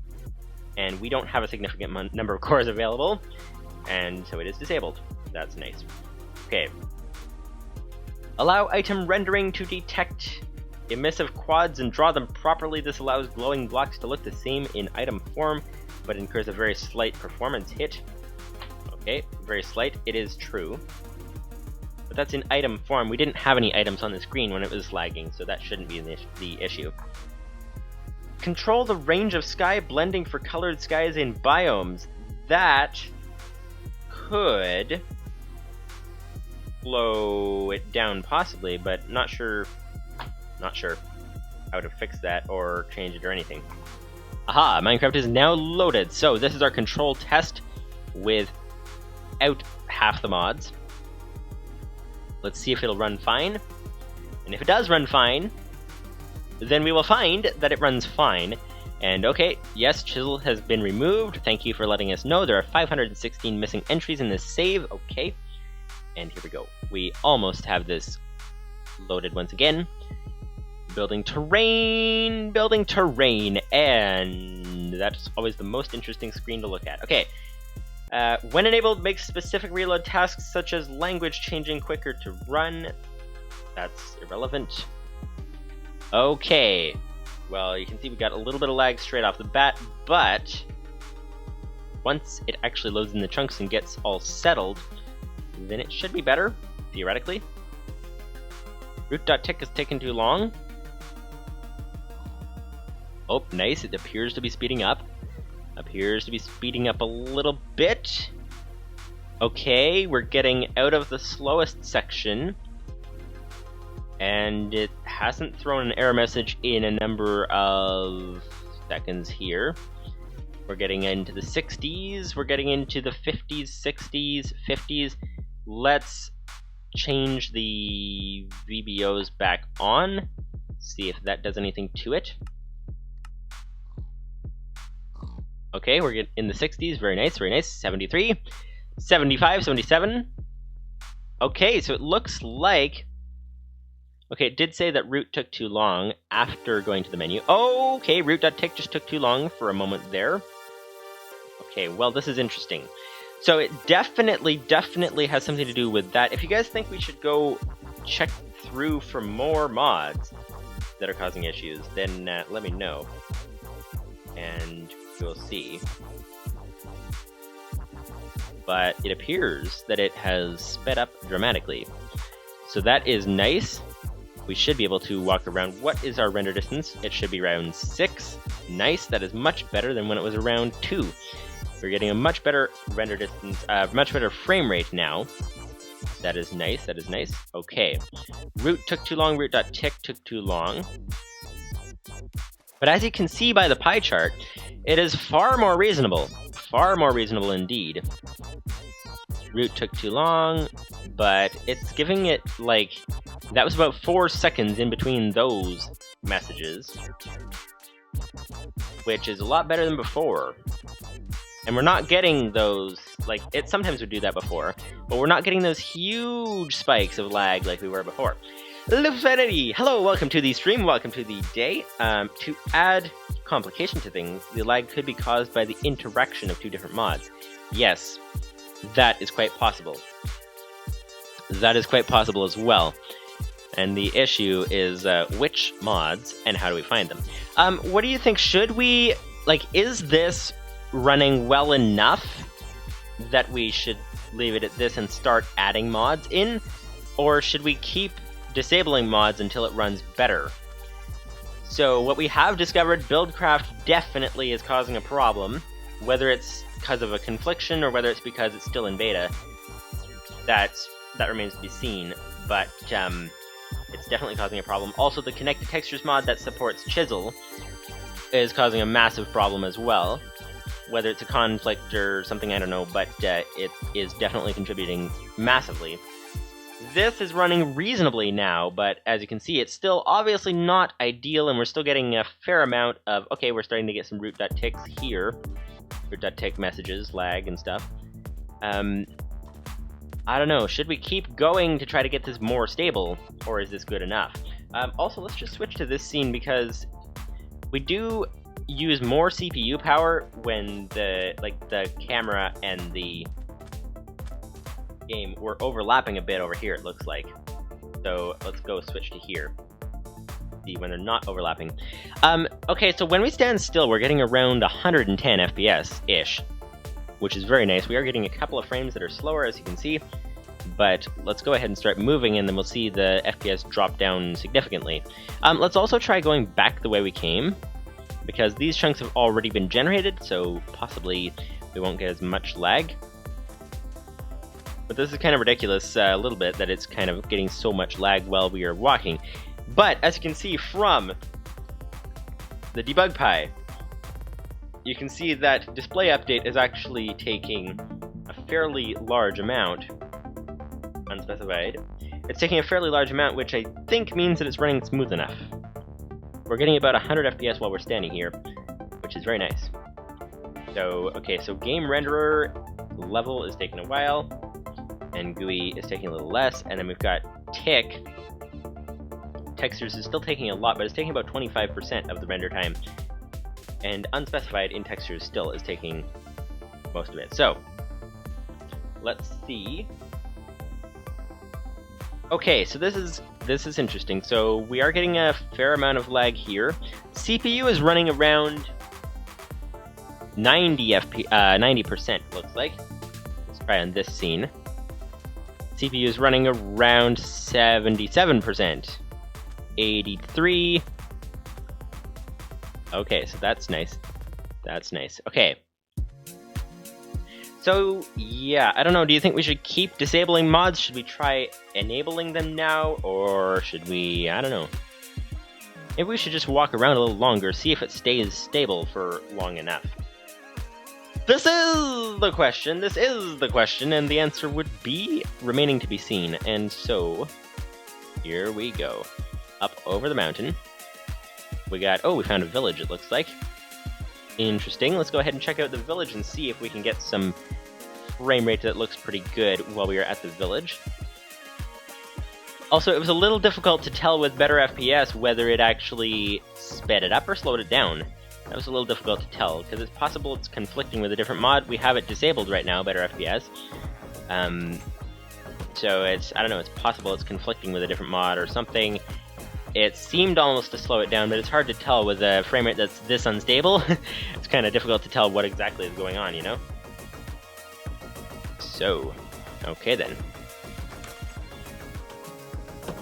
And we don't have a significant number of cores available, and so it is disabled. That's nice. Okay. Allow item rendering to detect emissive quads and draw them properly. This allows glowing blocks to look the same in item form, but incurs a very slight performance hit. Okay, very slight. It is true. But that's in item form. We didn't have any items on the screen when it was lagging, so that shouldn't be the issue. Control the range of sky blending for colored skies in biomes. That could slow it down possibly, but not sure how to fix that or change it or anything. Aha, Minecraft is now loaded. So this is our control test without half the mods. Let's see if it'll run fine. And if it does run fine, then we will find that it runs fine. And okay, yes, chisel has been removed. Thank you for letting us know. There are 516 missing entries in this save. Okay, and here we go. We almost have this loaded once again. Building terrain, and that's always the most interesting screen to look at. Okay, when enabled, make specific reload tasks such as language changing quicker to run. That's irrelevant. Okay, well, you can see we got a little bit of lag straight off the bat, but once it actually loads in the chunks and gets all settled, then it should be better, theoretically. Root.tick has taken too long. Oh, nice, it appears to be speeding up. Appears to be speeding up a little bit. Okay, we're getting out of the slowest section. And it hasn't thrown an error message in a number of seconds here. We're getting into the 60s, we're getting into the 50s, 60s, 50s. Let's change the VBOs back on. See if that does anything to it. Okay, we're in the 60s, very nice, 73, 75, 77. Okay, so it looks like... Okay, it did say that root took too long after going to the menu. Okay, root.tick just took too long for a moment there. Okay, well, this is interesting. So it definitely has something to do with that. If you guys think we should go check through for more mods that are causing issues, then let me know. And we'll see. But it appears that it has sped up dramatically. So that is nice. We should be able to walk around. What is our render distance? It should be around 6. Nice, that is much better than when it was around 2. We're getting a much better render distance, much better frame rate now. That is nice, that is nice. Okay. Root took too long, root.tick took too long. But as you can see by the pie chart, it is far more reasonable indeed. Root took too long, but it's giving it, like, that was about 4 seconds in between those messages, which is a lot better than before. And we're not getting those, like, it sometimes would do that before, but we're not getting those huge spikes of lag like we were before. Lufinity! Hello, welcome to the stream, welcome to the day. To add complication to things, the lag could be caused by the interaction of 2 different mods. Yes, that is quite possible. That is quite possible as well. And the issue is which mods and how do we find them? What do you think? Should we, like, is this running well enough that we should leave it at this and start adding mods in? Or should we keep disabling mods until it runs better? So what we have discovered, Buildcraft definitely is causing a problem. Whether it's because of a confliction or whether it's because it's still in beta, that remains to be seen. But it's definitely causing a problem. Also, the Connected Textures mod that supports Chisel is causing a massive problem as well. Whether it's a conflict or something, I don't know, but it is definitely contributing massively. This is running reasonably now, but as you can see, it's still obviously not ideal, and we're still getting a fair amount of, okay, we're starting to get some root.ticks here. Root.tick messages, lag, and stuff. I don't know, should we keep going to try to get this more stable, or is this good enough? Also, let's just switch to this scene, because we do use more CPU power when the camera and the game were overlapping a bit over here, it looks like. So let's go switch to here. See when they're not overlapping. Okay, so when we stand still, we're getting around 110 FPS-ish, which is very nice. We are getting a couple of frames that are slower, as you can see, but let's go ahead and start moving, and then we'll see the FPS drop down significantly. Let's also try going back the way we came, because these chunks have already been generated, so possibly we won't get as much lag. But this is kind of ridiculous a little bit, that it's kind of getting so much lag while we are walking. But as you can see from the debug pie, you can see that display update is actually taking a fairly large amount, unspecified. It's taking a fairly large amount, which I think means that it's running smooth enough. We're getting about 100 FPS while we're standing here, which is very nice. So, okay, so game renderer level is taking a while, and GUI is taking a little less, and then we've got tick. Textures is still taking a lot, but it's taking about 25% of the render time. And unspecified in textures still is taking most of it. So, let's see. Okay, so this is interesting. So we are getting a fair amount of lag here. CPU is running around 90% looks like. Let's try on this scene. CPU is running around 77%. 83. Okay, so that's nice. That's nice. Okay. So, yeah, I don't know, do you think we should keep disabling mods? Should we try enabling them now? Or should we, I don't know. Maybe we should just walk around a little longer, see if it stays stable for long enough. This is the question, and the answer would be remaining to be seen. And so, here we go. Up over the mountain. We got, oh, we found a village, it looks like. Interesting. Let's go ahead and check out the village and see if we can get some frame rate that looks pretty good while we are at the village. Also, it was a little difficult to tell with better FPS whether it actually sped it up or slowed it down. That was a little difficult to tell, because it's possible it's conflicting with a different mod. We have it disabled right now, better FPS. So it's, I don't know, it's possible it's conflicting with a different mod or something. It seemed almost to slow it down, but it's hard to tell with a frame rate that's this unstable. It's kind of difficult to tell what exactly is going on, you know? So, okay then.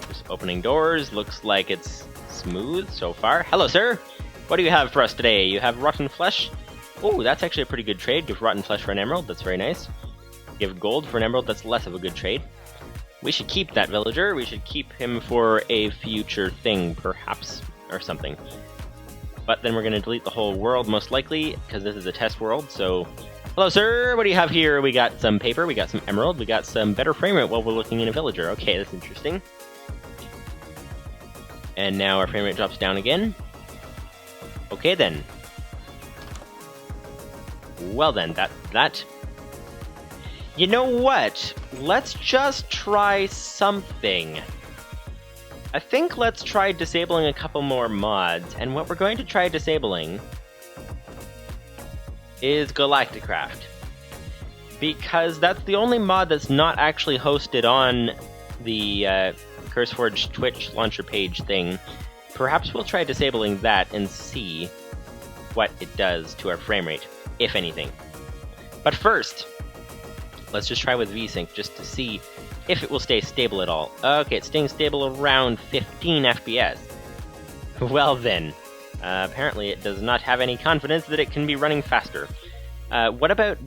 Just opening doors, looks like it's smooth so far. Hello, sir! What do you have for us today? You have rotten flesh? Oh, that's actually a pretty good trade. Give rotten flesh for an emerald, that's very nice. Give gold for an emerald, that's less of a good trade. We should keep that villager. We should keep him for a future thing, perhaps, or something. But then we're going to delete the whole world, most likely, because this is a test world, so... Hello, sir! What do you have here? We got some paper, we got some emerald, we got some better frame rate while we're looking in a villager. Okay, that's interesting. And now our frame rate drops down again. Okay, then. Well then, that... You know what? Let's just try something. I think let's try disabling a couple more mods, and what we're going to try disabling is Galacticraft. because that's the only mod that's not actually hosted on the CurseForge Twitch launcher page thing. Perhaps we'll try disabling that and see what it does to our frame rate, if anything. But first, let's just try with VSync just to see if it will stay stable at all. Okay, it's staying stable around 15 FPS. Well then, apparently it does not have any confidence that it can be running faster. What about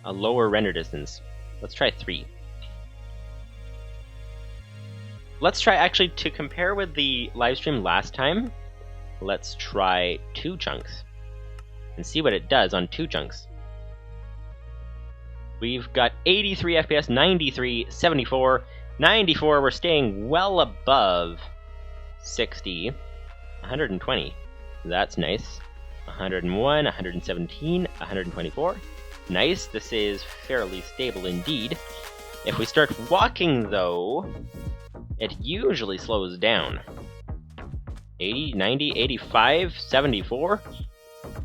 a lower render distance? Let's try 3. Let's try, actually, to compare with the livestream last time, let's try 2 chunks and see what it does on 2 chunks. We've got 83 FPS, 93, 74, 94, we're staying well above 60, 120, that's nice, 101, 117, 124, nice, this is fairly stable indeed. If we start walking though, it usually slows down. 80, 90, 85, 74.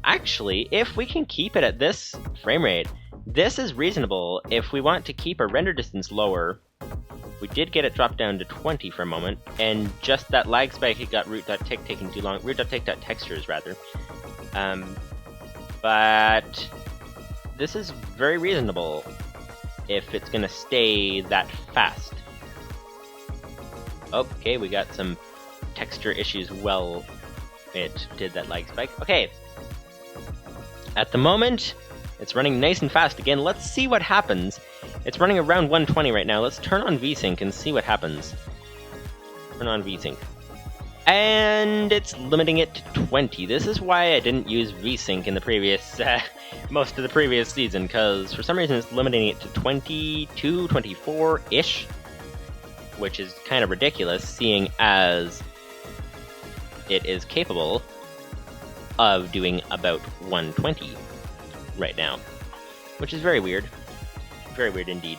Actually, if we can keep it at this frame rate, this is reasonable. If we want to keep our render distance lower, we did get it dropped down to 20 for a moment, and just that lag spike, it got root.tick taking too long, root.tick.textures rather. But this is very reasonable if it's gonna stay that fast. Okay, we got some texture issues. Well, it did that lag spike. Okay. At the moment, it's running nice and fast again. Let's see what happens. It's running around 120 right now. Let's turn on VSync and see what happens. Turn on VSync. And it's limiting it to 20. This is why I didn't use VSync in the previous, most of the previous season, because for some reason it's limiting it to 22, 24-ish. Which is kind of ridiculous, seeing as it is capable of doing about 120 right now, which is very weird. Very weird indeed.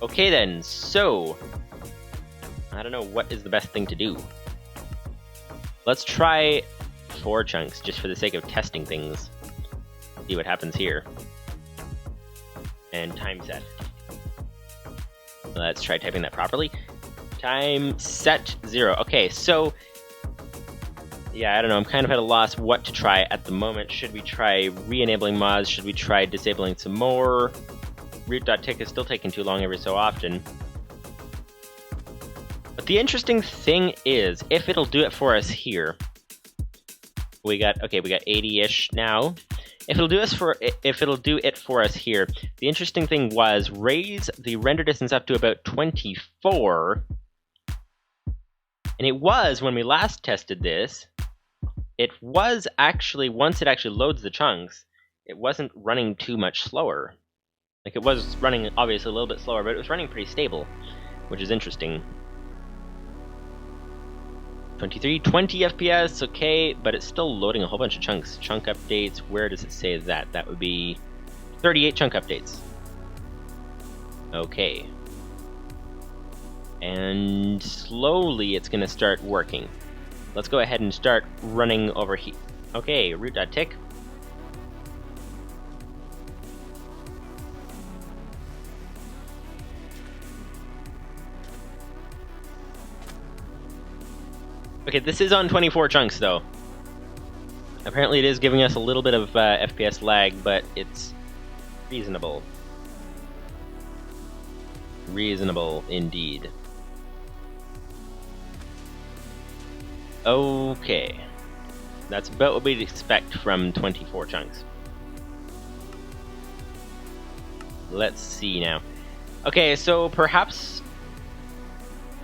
Okay then, so I don't know what is the best thing to do. Let's try 4 chunks just for the sake of testing things. See what happens here. And time set. Let's try typing that properly. Time set 0. Okay, so yeah, I don't know. I'm kind of at a loss what to try at the moment. Should we try re-enabling mods? Should we try disabling some more? Root.tick is still taking too long every so often. But the interesting thing is, if it'll do it for us here, we got 80-ish now. If it'll do it for us here, the interesting thing was raise the render distance up to about 24. And it was, when we last tested this, it was actually, once it actually loads the chunks, it wasn't running too much slower. Like, it was running obviously a little bit slower, but it was running pretty stable, which is interesting. 23, 20 FPS, okay, but it's still loading a whole bunch of chunks. Chunk updates, where does it say that? That would be 38 chunk updates. Okay. And slowly it's gonna start working. Let's go ahead and start running over here. Okay, root.tick. Okay, this is on 24 chunks, though. Apparently it is giving us a little bit of FPS lag, but it's reasonable. Reasonable, indeed. Okay. That's about what we'd expect from 24 chunks. Let's see now. Okay, so perhaps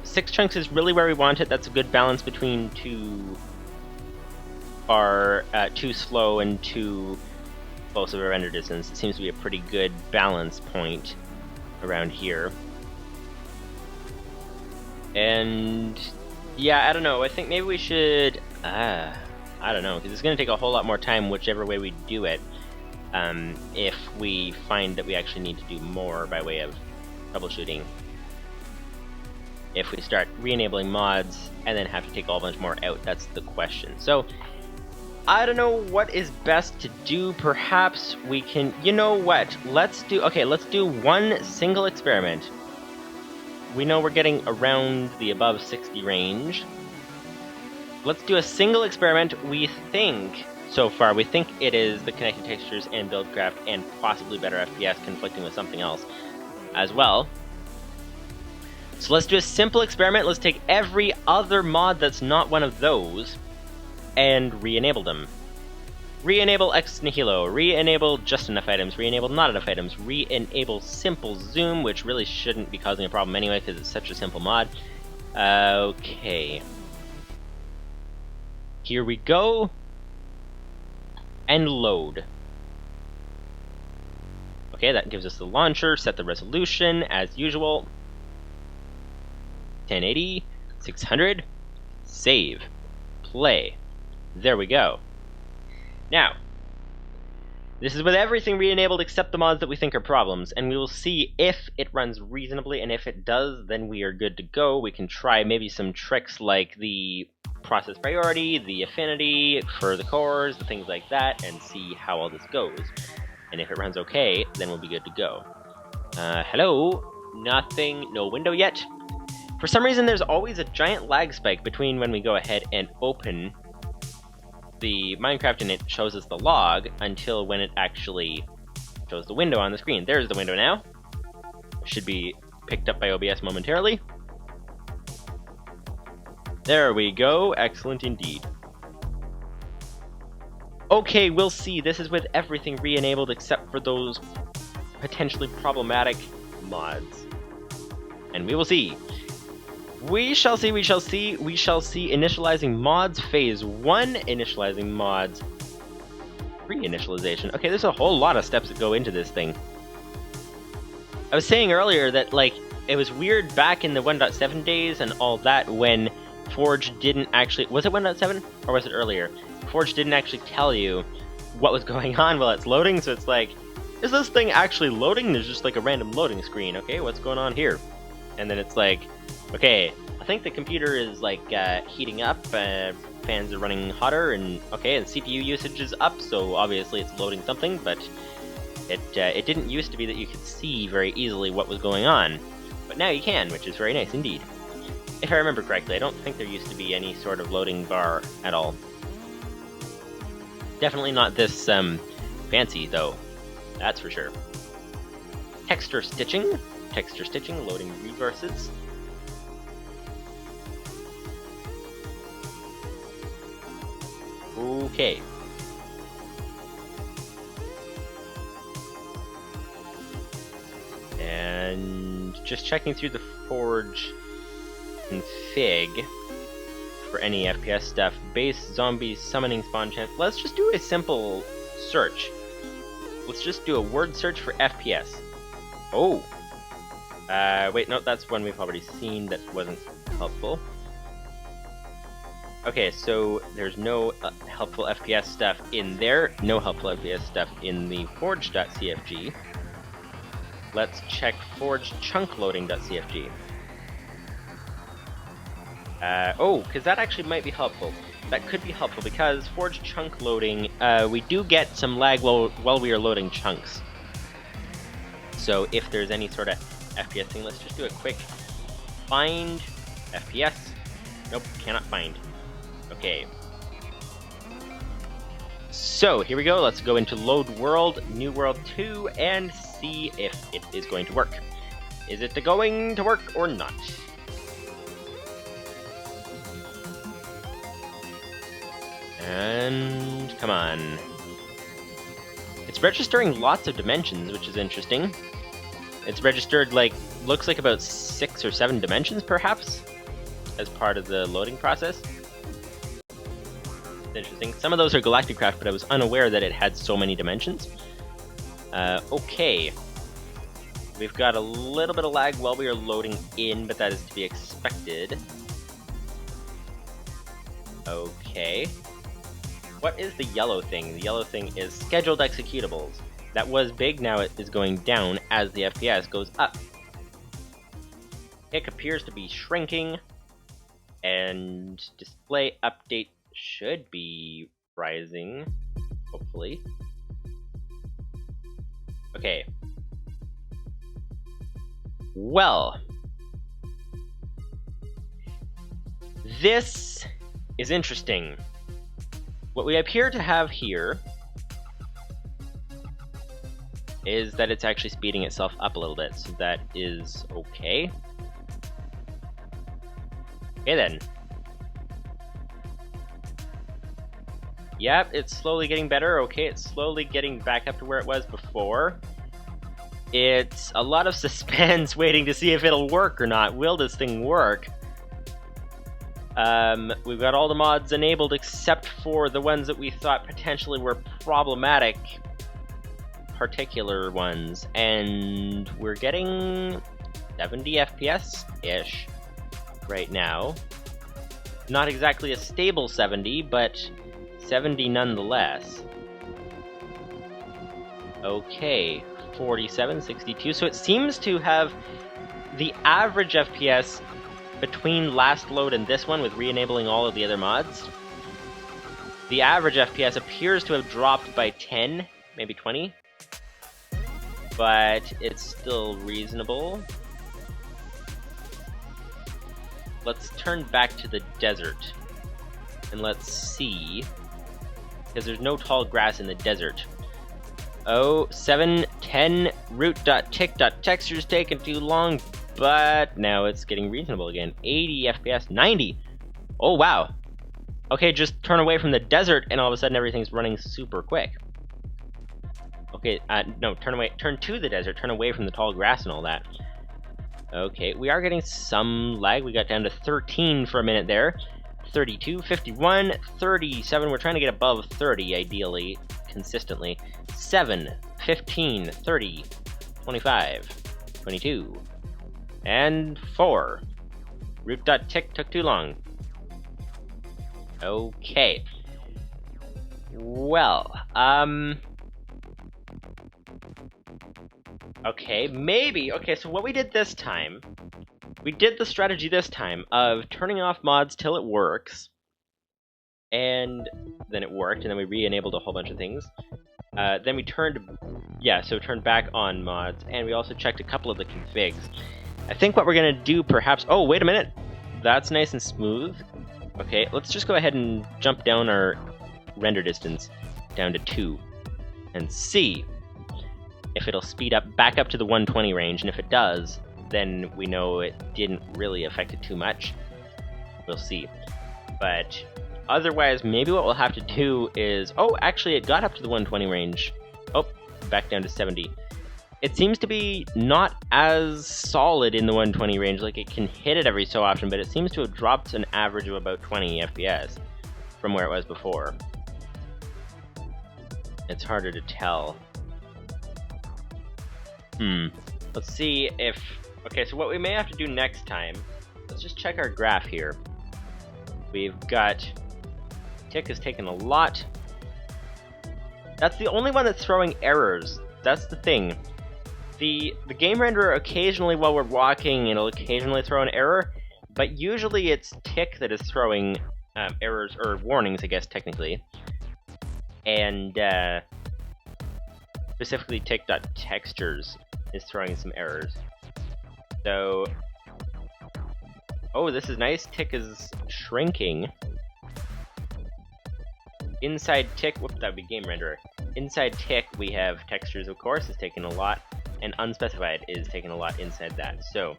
6 chunks is really where we want it. That's a good balance between too slow and too close of a render distance. It seems to be a pretty good balance point around here. And yeah, I don't know. I think maybe we should, I don't know, because it's going to take a whole lot more time whichever way we do it. If we find that we actually need to do more by way of troubleshooting. If we start re-enabling mods and then have to take a whole bunch more out, that's the question. So I don't know what is best to do. Perhaps we can, you know what? Let's do one single experiment. We know we're getting around the above 60 range. Let's do a single experiment. We think it is the connected textures and buildcraft and possibly better FPS conflicting with something else as well. So let's do a simple experiment. Let's take every other mod that's not one of those and re-enable them. Re-enable Ex Nihilo, re-enable just enough items, re-enable not enough items, re-enable simple zoom, which really shouldn't be causing a problem anyway because it's such a simple mod. Okay. Here we go. And load. Okay, that gives us the launcher, set the resolution as usual. 1080, 600, save, play. There we go. Now, this is with everything re-enabled except the mods that we think are problems, and we will see if it runs reasonably, and if it does, then we are good to go. We can try maybe some tricks like the process priority, the affinity for the cores, the things like that, and see how all this goes. And if it runs okay, then we'll be good to go. Hello? Nothing, no window yet. For some reason, there's always a giant lag spike between when we go ahead and open the Minecraft and it shows us the log until when it actually shows the window on the screen. There's the window now. Should be picked up by OBS momentarily. There we go. Excellent indeed. Okay, we'll see. This is with everything re-enabled except for those potentially problematic mods. And we will see. We shall see, we shall see, we shall see. Initializing mods, phase 1, initializing mods, reinitialization. Okay, there's a whole lot of steps that go into this thing. I was saying earlier that, like, it was weird back in the 1.7 days and all that when Forge didn't actually... Was it 1.7? Or was it earlier? Forge didn't actually tell you what was going on while it's loading, so it's like, is this thing actually loading? There's just like a random loading screen. Okay, what's going on here? And then it's like, okay, I think the computer is like heating up, fans are running hotter, and okay, the CPU usage is up, so obviously it's loading something, but it didn't used to be that you could see very easily what was going on. But now you can, which is very nice indeed. If I remember correctly, I don't think there used to be any sort of loading bar at all. Definitely not this fancy, though. That's for sure. Texture stitching, loading resources. Okay. And just checking through the Forge config for any FPS stuff. Base zombie summoning spawn chance. Let's just do a simple search. Let's just do a word search for FPS. Oh. Wait, no, that's one we've already seen. That wasn't helpful. Okay, so there's no helpful FPS stuff in there. No helpful FPS stuff in the forge.cfg. Let's check forge chunkloading.cfg. Oh, because that actually might be helpful. That could be helpful because forge chunk loading, we do get some lag while we are loading chunks. So if there's any sort of FPS thing, let's just do a quick find FPS. Nope, cannot find. Okay. So here we go. Let's go into load world, new world 2, and see if it is going to work. Is it going to work or not? And come on. It's registering lots of dimensions, which is interesting. It's registered, like, looks like about 6 or 7 dimensions, perhaps, as part of the loading process. It's interesting. Some of those are Galactic Craft, but I was unaware that it had so many dimensions. Okay. We've got a little bit of lag while we are loading in, but that is to be expected. Okay. What is the yellow thing? The yellow thing is scheduled executables. That was big, now it is going down as the FPS goes up. Tick appears to be shrinking, and display update should be rising, hopefully. Okay. Well, this is interesting. What we appear to have here is that it's actually speeding itself up a little bit, so that is okay. Okay then. Yep, it's slowly getting better. Okay, it's slowly getting back up to where it was before. It's a lot of suspense waiting to see if it'll work or not. Will this thing work? We've got all the mods enabled except for the ones that we thought potentially were problematic, particular ones, and we're getting 70 FPS-ish right now. Not exactly a stable 70, but 70 nonetheless. Okay, 47, 62, so it seems to have the average FPS between last load and this one, with re-enabling all of the other mods. The average FPS appears to have dropped by 10, maybe 20, but it's still reasonable. Let's turn back to the desert, and let's see, because there's no tall grass in the desert. Oh, 710 root.tick.texture's taking too long, but now it's getting reasonable again. 80 FPS, 90. Oh, wow. Okay, just turn away from the desert, and all of a sudden everything's running super quick. Okay, no, turn to the desert, turn away from the tall grass and all that. Okay, we are getting some lag. We got down to 13 for a minute there. 32, 51, 37. We're trying to get above 30, ideally, consistently. 7, 15, 30, 25, 22, and 4. Root.tick took too long. Okay. Well, okay, maybe. Okay, so what we did this time, we did the strategy this time of turning off mods till it works, and then it worked, and then we re-enabled a whole bunch of things. Then we turned back on mods, and we also checked a couple of the configs. I think what we're gonna do perhaps, oh, wait a minute, that's nice and smooth. Okay, let's just go ahead and jump down our render distance down to 2, and see if it'll speed up back up to the 120 range, and if it does, then we know it didn't really affect it too much. We'll see. But otherwise, maybe what we'll have to do is... Oh, actually, it got up to the 120 range. Oh, back down to 70. It seems to be not as solid in the 120 range, like it can hit it every so often, but it seems to have dropped an average of about 20 FPS from where it was before. It's harder to tell. Let's see if... Okay, so what we may have to do next time, let's just check our graph here. We've got... Tick has taken a lot. That's the only one that's throwing errors. That's the thing. The game renderer, occasionally while we're walking, it'll occasionally throw an error, but usually it's Tick that is throwing errors, or warnings, I guess, technically. And specifically tick.textures is throwing some errors. So, oh, this is nice. Tick is shrinking. Inside Tick, whoops, that would be game renderer. Inside Tick, we have textures, of course, is taking a lot, and unspecified is taking a lot inside that. So,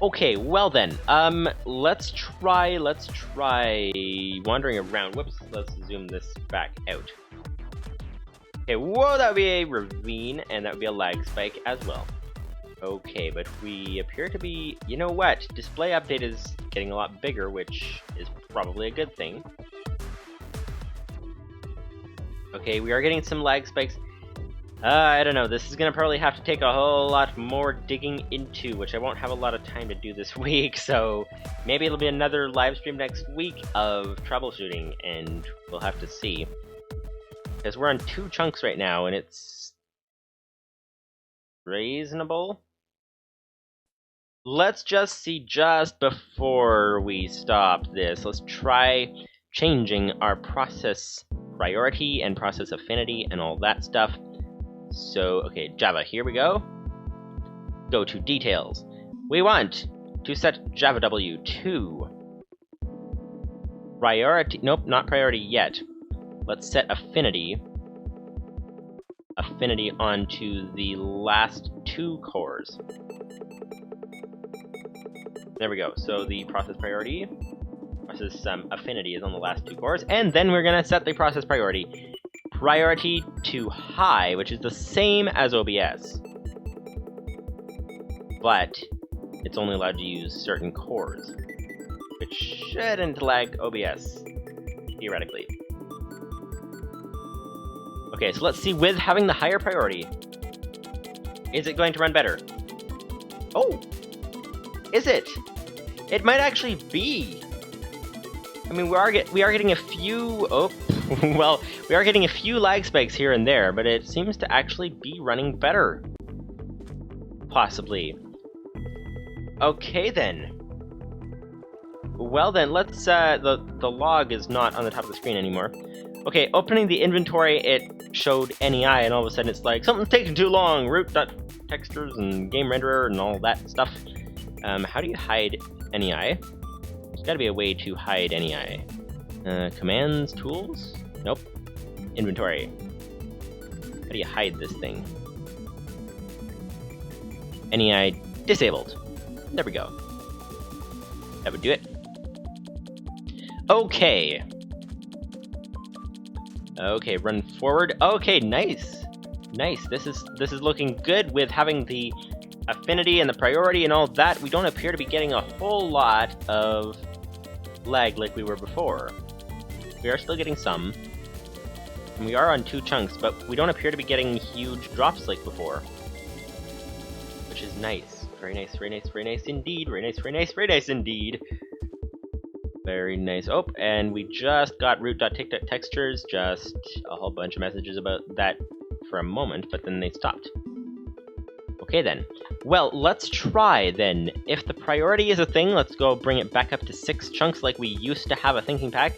okay, well then, let's try wandering around. Whoops, let's zoom this back out. Okay, whoa, that would be a ravine, and that would be a lag spike as well. Okay, but we appear to be... You know what? Display update is getting a lot bigger, which is probably a good thing. Okay, we are getting some lag spikes. I don't know, this is gonna probably have to take a whole lot more digging into, which I won't have a lot of time to do this week, so maybe it'll be another live stream next week of troubleshooting, and we'll have to see. Because we're on 2 chunks right now, and it's... reasonable? Let's just see just before we stop this. Let's try changing our process priority and process affinity and all that stuff. So, okay, Java, here we go. Go to details. We want to set Java W to priority. Nope, not priority yet. Let's set affinity. Affinity onto the last 2 cores. There we go. So the process priority, process affinity is on the last 2 cores, and then we're gonna set the process priority to high, which is the same as OBS, but it's only allowed to use certain cores, which shouldn't lag OBS theoretically. Okay, so let's see, with having the higher priority, is it going to run better? Oh! Is it? It might actually be! I mean, we are getting a few... Oh, well, we are getting a few lag spikes here and there, but it seems to actually be running better. Possibly. Okay, then. Well then, let's... the log is not on the top of the screen anymore. Okay, opening the inventory, it showed NEI, and all of a sudden it's like, something's taking too long! Root.textures and game renderer and all that stuff. How do you hide NEI? There's gotta be a way to hide NEI. Commands, tools? Nope. Inventory. How do you hide this thing? NEI disabled. There we go. That would do it. Okay. Okay, run forward. Okay, nice. Nice. This is looking good with having the affinity and the priority and all that. We don't appear to be getting a whole lot of lag like we were before. We are still getting some. And we are on 2 chunks, but we don't appear to be getting huge drops like before. Which is nice. Very nice, very nice, very nice indeed. Very nice, very nice, very nice indeed. Very nice. Oh, and we just got root.textures, just a whole bunch of messages about that for a moment, but then they stopped. Okay then. Well, let's try then. If the priority is a thing, let's go bring it back up to 6 chunks like we used to have a thinking pack.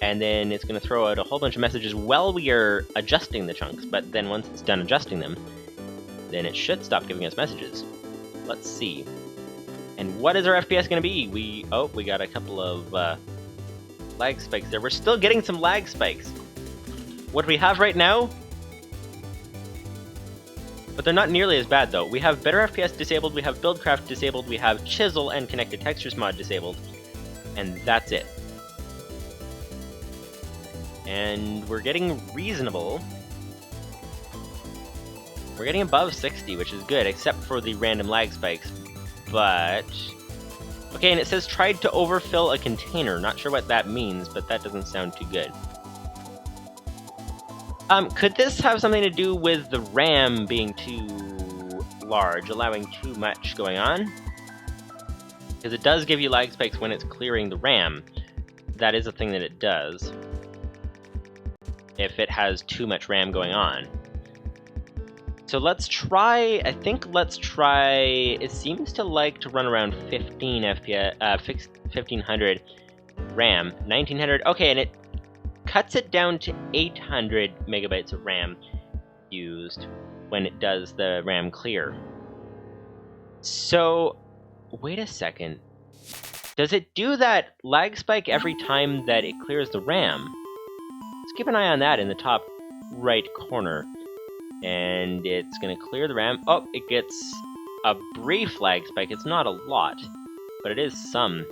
And then it's going to throw out a whole bunch of messages while we are adjusting the chunks, but then once it's done adjusting them, then it should stop giving us messages. Let's see. And what is our FPS going to be? We got a couple of lag spikes there. We're still getting some lag spikes. What do we have right now? But they're not nearly as bad though. We have better FPS disabled, we have buildcraft disabled, we have chisel and connected textures mod disabled, and that's it. And we're getting reasonable. We're getting above 60, which is good, except for the random lag spikes. But... okay, and it says tried to overfill a container. Not sure what that means, but that doesn't sound too good. Could this have something to do with the RAM being too large, allowing too much going on? Because it does give you lag spikes when it's clearing the RAM. That is a thing that it does. If it has too much RAM going on. So let's try, I think let's try, it seems to like to run around 15 FPS, 1500 RAM, 1900, okay, and it cuts it down to 800 megabytes of RAM used when it does the RAM clear. So, wait a second, does it do that lag spike every time that it clears the RAM? Let's keep an eye on that in the top right corner. And it's going to clear the RAM. Oh, it gets a brief lag spike. It's not a lot, but it is some.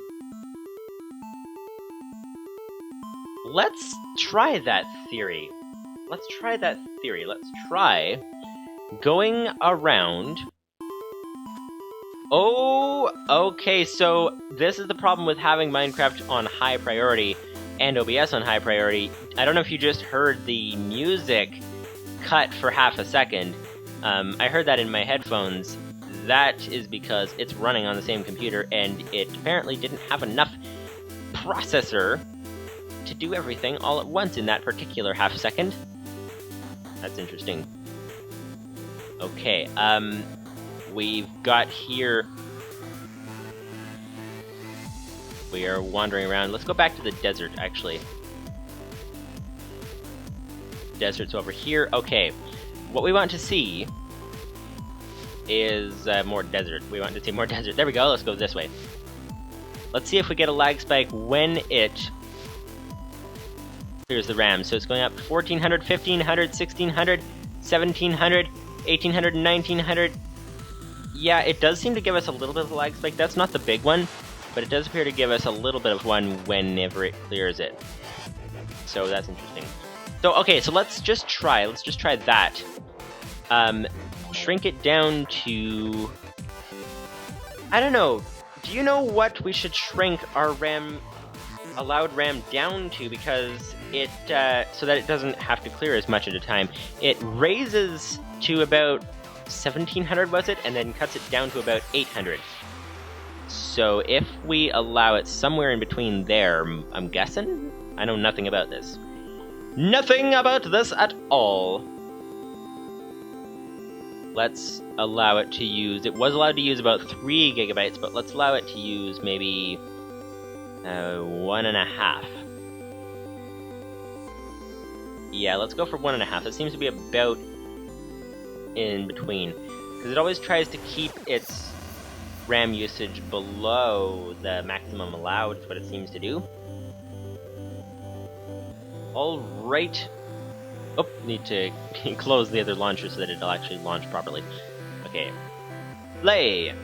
Let's try that theory. Let's try that theory. Let's try going around. Oh, okay, so this is the problem with having Minecraft on high priority and OBS on high priority. I don't know if you just heard the music cut for half a second. I heard that in my headphones. That is because it's running on the same computer and it apparently didn't have enough processor to do everything all at once in that particular half second. That's interesting. Okay, we've got here We are wandering around. Let's go back to the desert, actually. Desert's over here. Okay. What we want to see is more desert. We want to see more desert. There we go. Let's go this way. Let's see if we get a lag spike when it clears the RAM. So it's going up 1400, 1500, 1600, 1700, 1800, 1900. Yeah, it does seem to give us a little bit of a lag spike. That's not the big one, but it does appear to give us a little bit of one whenever it clears it. So that's interesting. So, okay, so let's just try that. Shrink it down to... I don't know. Do you know what we should shrink our RAM, allowed RAM down to? Because it, so that it doesn't have to clear as much at a time. It raises to about 1700, was it? And then cuts it down to about 800. So if we allow it somewhere in between there, I'm guessing? I know nothing about this. Nothing about this at all. Let's allow it to use... It was allowed to use about 3 gigabytes, but let's allow it to use maybe 1.5. Yeah, let's go for 1.5. It seems to be about in between, because it always tries to keep its RAM usage below the maximum allowed, is what it seems to do. Alright. Oh, need to close the other launcher so that it'll actually launch properly. Okay. Play!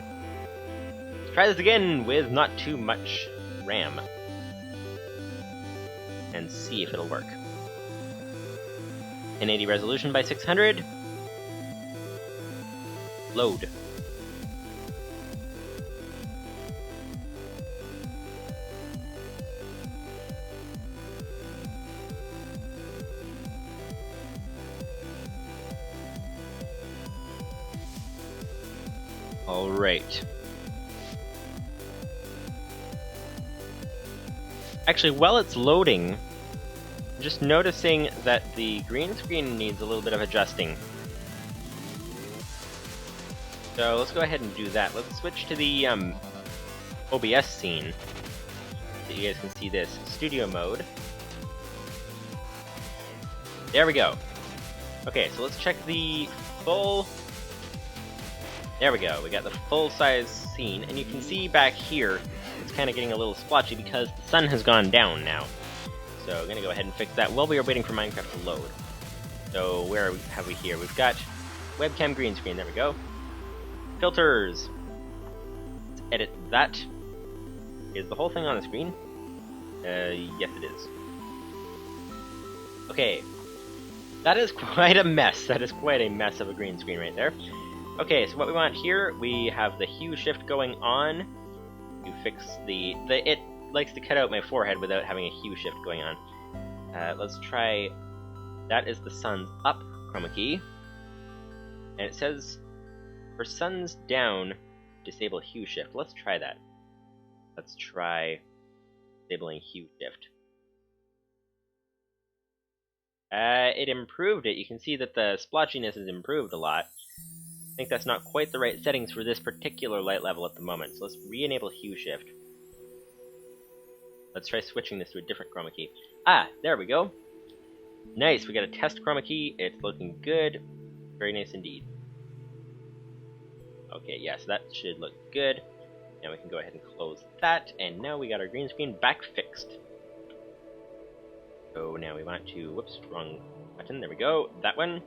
Try this again with not too much RAM. And see if it'll work. 1080 resolution by 600. Load. Alright. Actually, while it's loading, I'm just noticing that the green screen needs a little bit of adjusting. So let's go ahead and do that. Let's switch to the OBS scene so you guys can see this. Studio mode. There we go. Okay, so let's check the full... There we go, we got the full-size scene, and you can see back here, it's kind of getting a little splotchy because the sun has gone down now. So I'm going to go ahead and fix that while we are waiting for Minecraft to load. So where have we here? We've got webcam green screen, there we go. Filters. Let's edit that. Is the whole thing on the screen? Yes it is. Okay. That is quite a mess. That is quite a mess of a green screen right there. Okay, so what we want here, we have the hue shift going on. You fix it likes to cut out my forehead without having a hue shift going on. Let's try, that is the sun's up chroma key. And it says, for sun's down, disable hue shift. Let's try that. Let's try disabling hue shift. It improved it. You can see that the splotchiness has improved a lot. I think that's not quite the right settings for this particular light level at the moment, so let's re-enable hue shift. Let's try switching this to a different chroma key. Ah, there we go. Nice, we got a test chroma key. It's looking good. Very nice indeed. Okay, yeah, so that should look good. Now we can go ahead and close that, and now we got our green screen back fixed. So now we want to, whoops, wrong button, there we go, that one.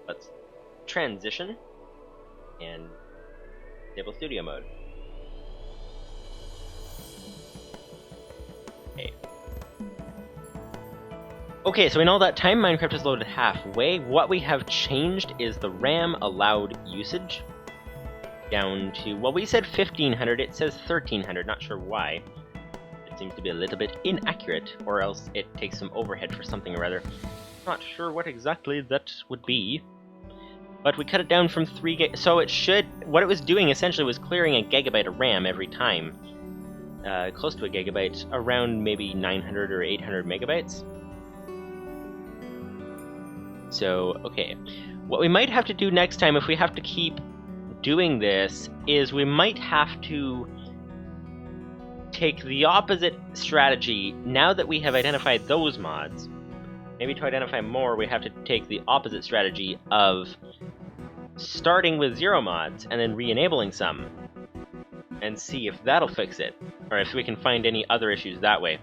Let's transition and disable studio mode. Okay, so in all that time, Minecraft has loaded halfway. What we have changed is the RAM allowed usage down to, well, we said 1500, it says 1300, not sure why. It seems to be a little bit inaccurate, or else it takes some overhead for something or other. Not sure what exactly that would be. But we cut it down from 3 gig, so it should, what it was doing essentially was clearing a gigabyte of RAM every time. Close to a gigabyte, around maybe 900 or 800 megabytes. So, okay. What we might have to do next time, if we have to keep doing this, is we might have to take the opposite strategy. Now that we have identified those mods, maybe to identify more, we have to take the opposite strategy of starting with 0 mods and then re-enabling some, and see if that'll fix it, or if we can find any other issues that way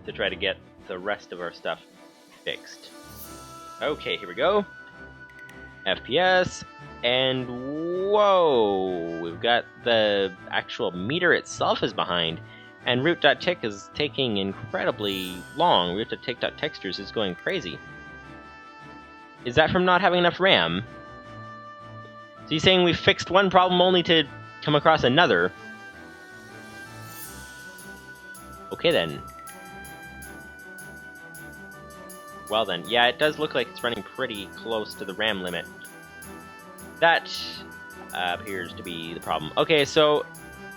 to try to get the rest of our stuff fixed. Okay, here we go. FPS, and whoa! We've got the actual meter itself is behind, and root.tick is taking incredibly long. Root.tick.textures is going crazy. Is that from not having enough RAM? So you're saying we fixed one problem only to come across another? Okay then. Well then, yeah, it does look like it's running pretty close to the RAM limit. That appears to be the problem. Okay, so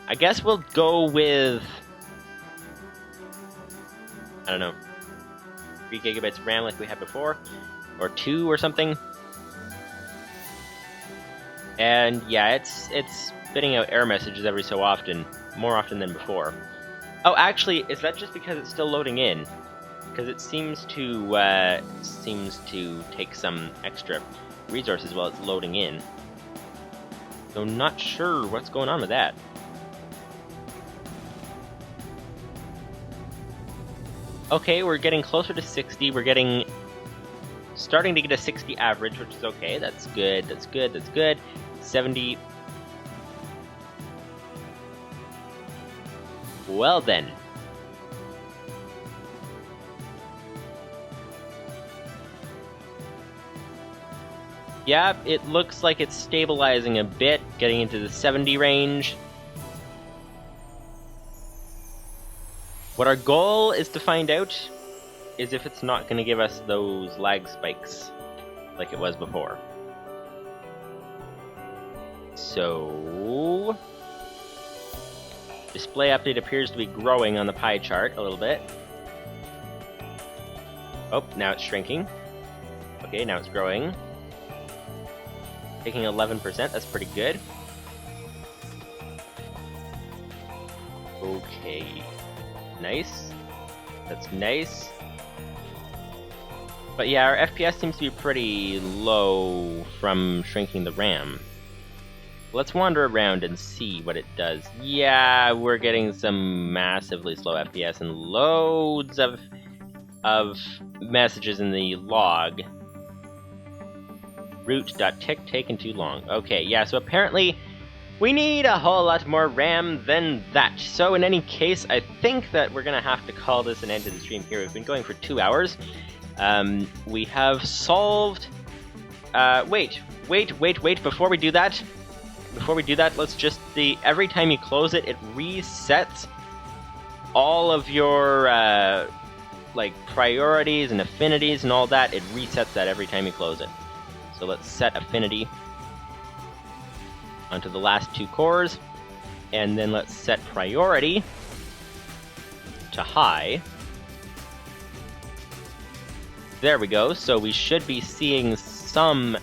I guess we'll go with, I don't know, 3 gigabytes RAM like we had before, or 2 or something. And yeah, it's spitting out error messages every so often, more often than before. Oh, actually, is that just because it's still loading in? Because it seems to take some extra resources while it's loading in. So not sure what's going on with that. Okay, we're getting closer to 60. We're starting to get a 60 average, which is okay. That's good. That's good. That's good. 70. Well then. Yeah, it looks like it's stabilizing a bit, getting into the 70 range. What our goal is to find out is if it's not going to give us those lag spikes like it was before. So, display update appears to be growing on the pie chart a little bit. Oh, now it's shrinking. Okay, now it's growing. Taking 11%, that's pretty good. Okay. Nice. That's nice. But yeah, our FPS seems to be pretty low from shrinking the RAM. Let's wander around and see what it does. Yeah, we're getting some massively slow FPS and loads of messages in the log. Root.tick taking too long. Okay, yeah, so apparently we need a whole lot more RAM than that. So in any case, I think that we're going to have to call this an end to the stream here. We've been going for 2 hours. We have solved... Wait. Before we do that, let's just... Every time you close it, it resets all of your, like, priorities and affinities and all that. It resets that every time you close it. So let's set affinity onto the last 2 cores, and then let's set priority to high. There we go, so we should be seeing some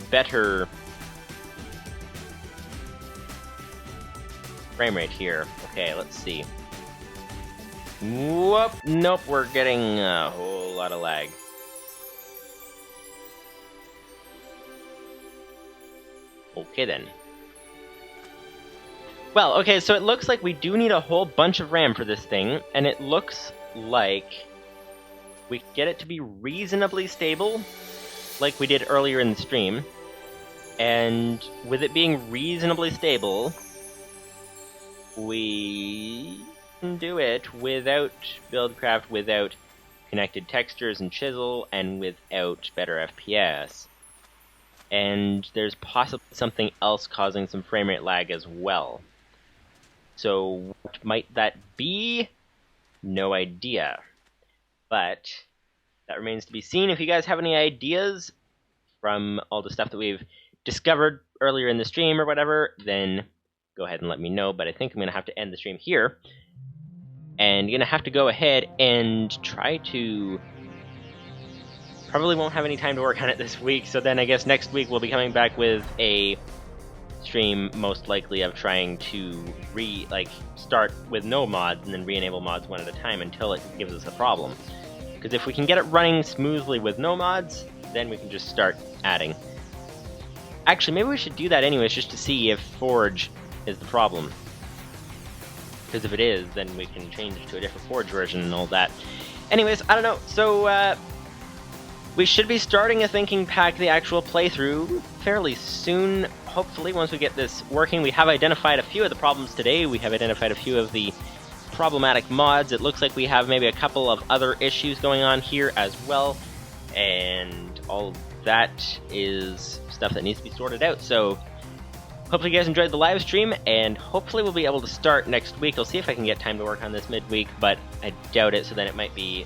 better frame rate here. Okay, let's see. Whoop, nope, we're getting a whole lot of lag. Okay then. Well, okay, so it looks like we do need a whole bunch of RAM for this thing, and it looks like we get it to be reasonably stable, like we did earlier in the stream. And with it being reasonably stable, we can do it without Buildcraft, without connected textures and chisel, and without better FPS. And there's possibly something else causing some frame rate lag as well. So what might that be? No idea. But that remains to be seen. If you guys have any ideas from all the stuff that we've discovered earlier in the stream or whatever, then go ahead and let me know. But I think I'm going to have to end the stream here. And you're going to have to go ahead and try to... Probably won't have any time to work on it this week, so then I guess next week we'll be coming back with a stream most likely of trying to start with no mods and then re-enable mods one at a time until it gives us a problem. Because if we can get it running smoothly with no mods, then we can just start adding. Actually, maybe we should do that anyways, just to see if Forge is the problem. Because if it is, then we can change it to a different Forge version and all that. Anyways, I don't know. So, we should be starting a Thinking Pack, the actual playthrough, fairly soon. Hopefully, once we get this working. We have identified a few of the problems today. We have identified a few of the problematic mods. It looks like we have maybe a couple of other issues going on here as well. And all that is stuff that needs to be sorted out. So, hopefully you guys enjoyed the live stream, and hopefully we'll be able to start next week. I'll see if I can get time to work on this midweek, but I doubt it, so then it might be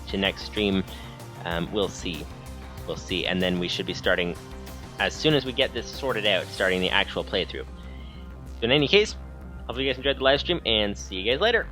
to next stream. We'll see. We'll see. And then we should be starting, as soon as we get this sorted out, starting the actual playthrough. So in any case, hopefully you guys enjoyed the live stream, and see you guys later.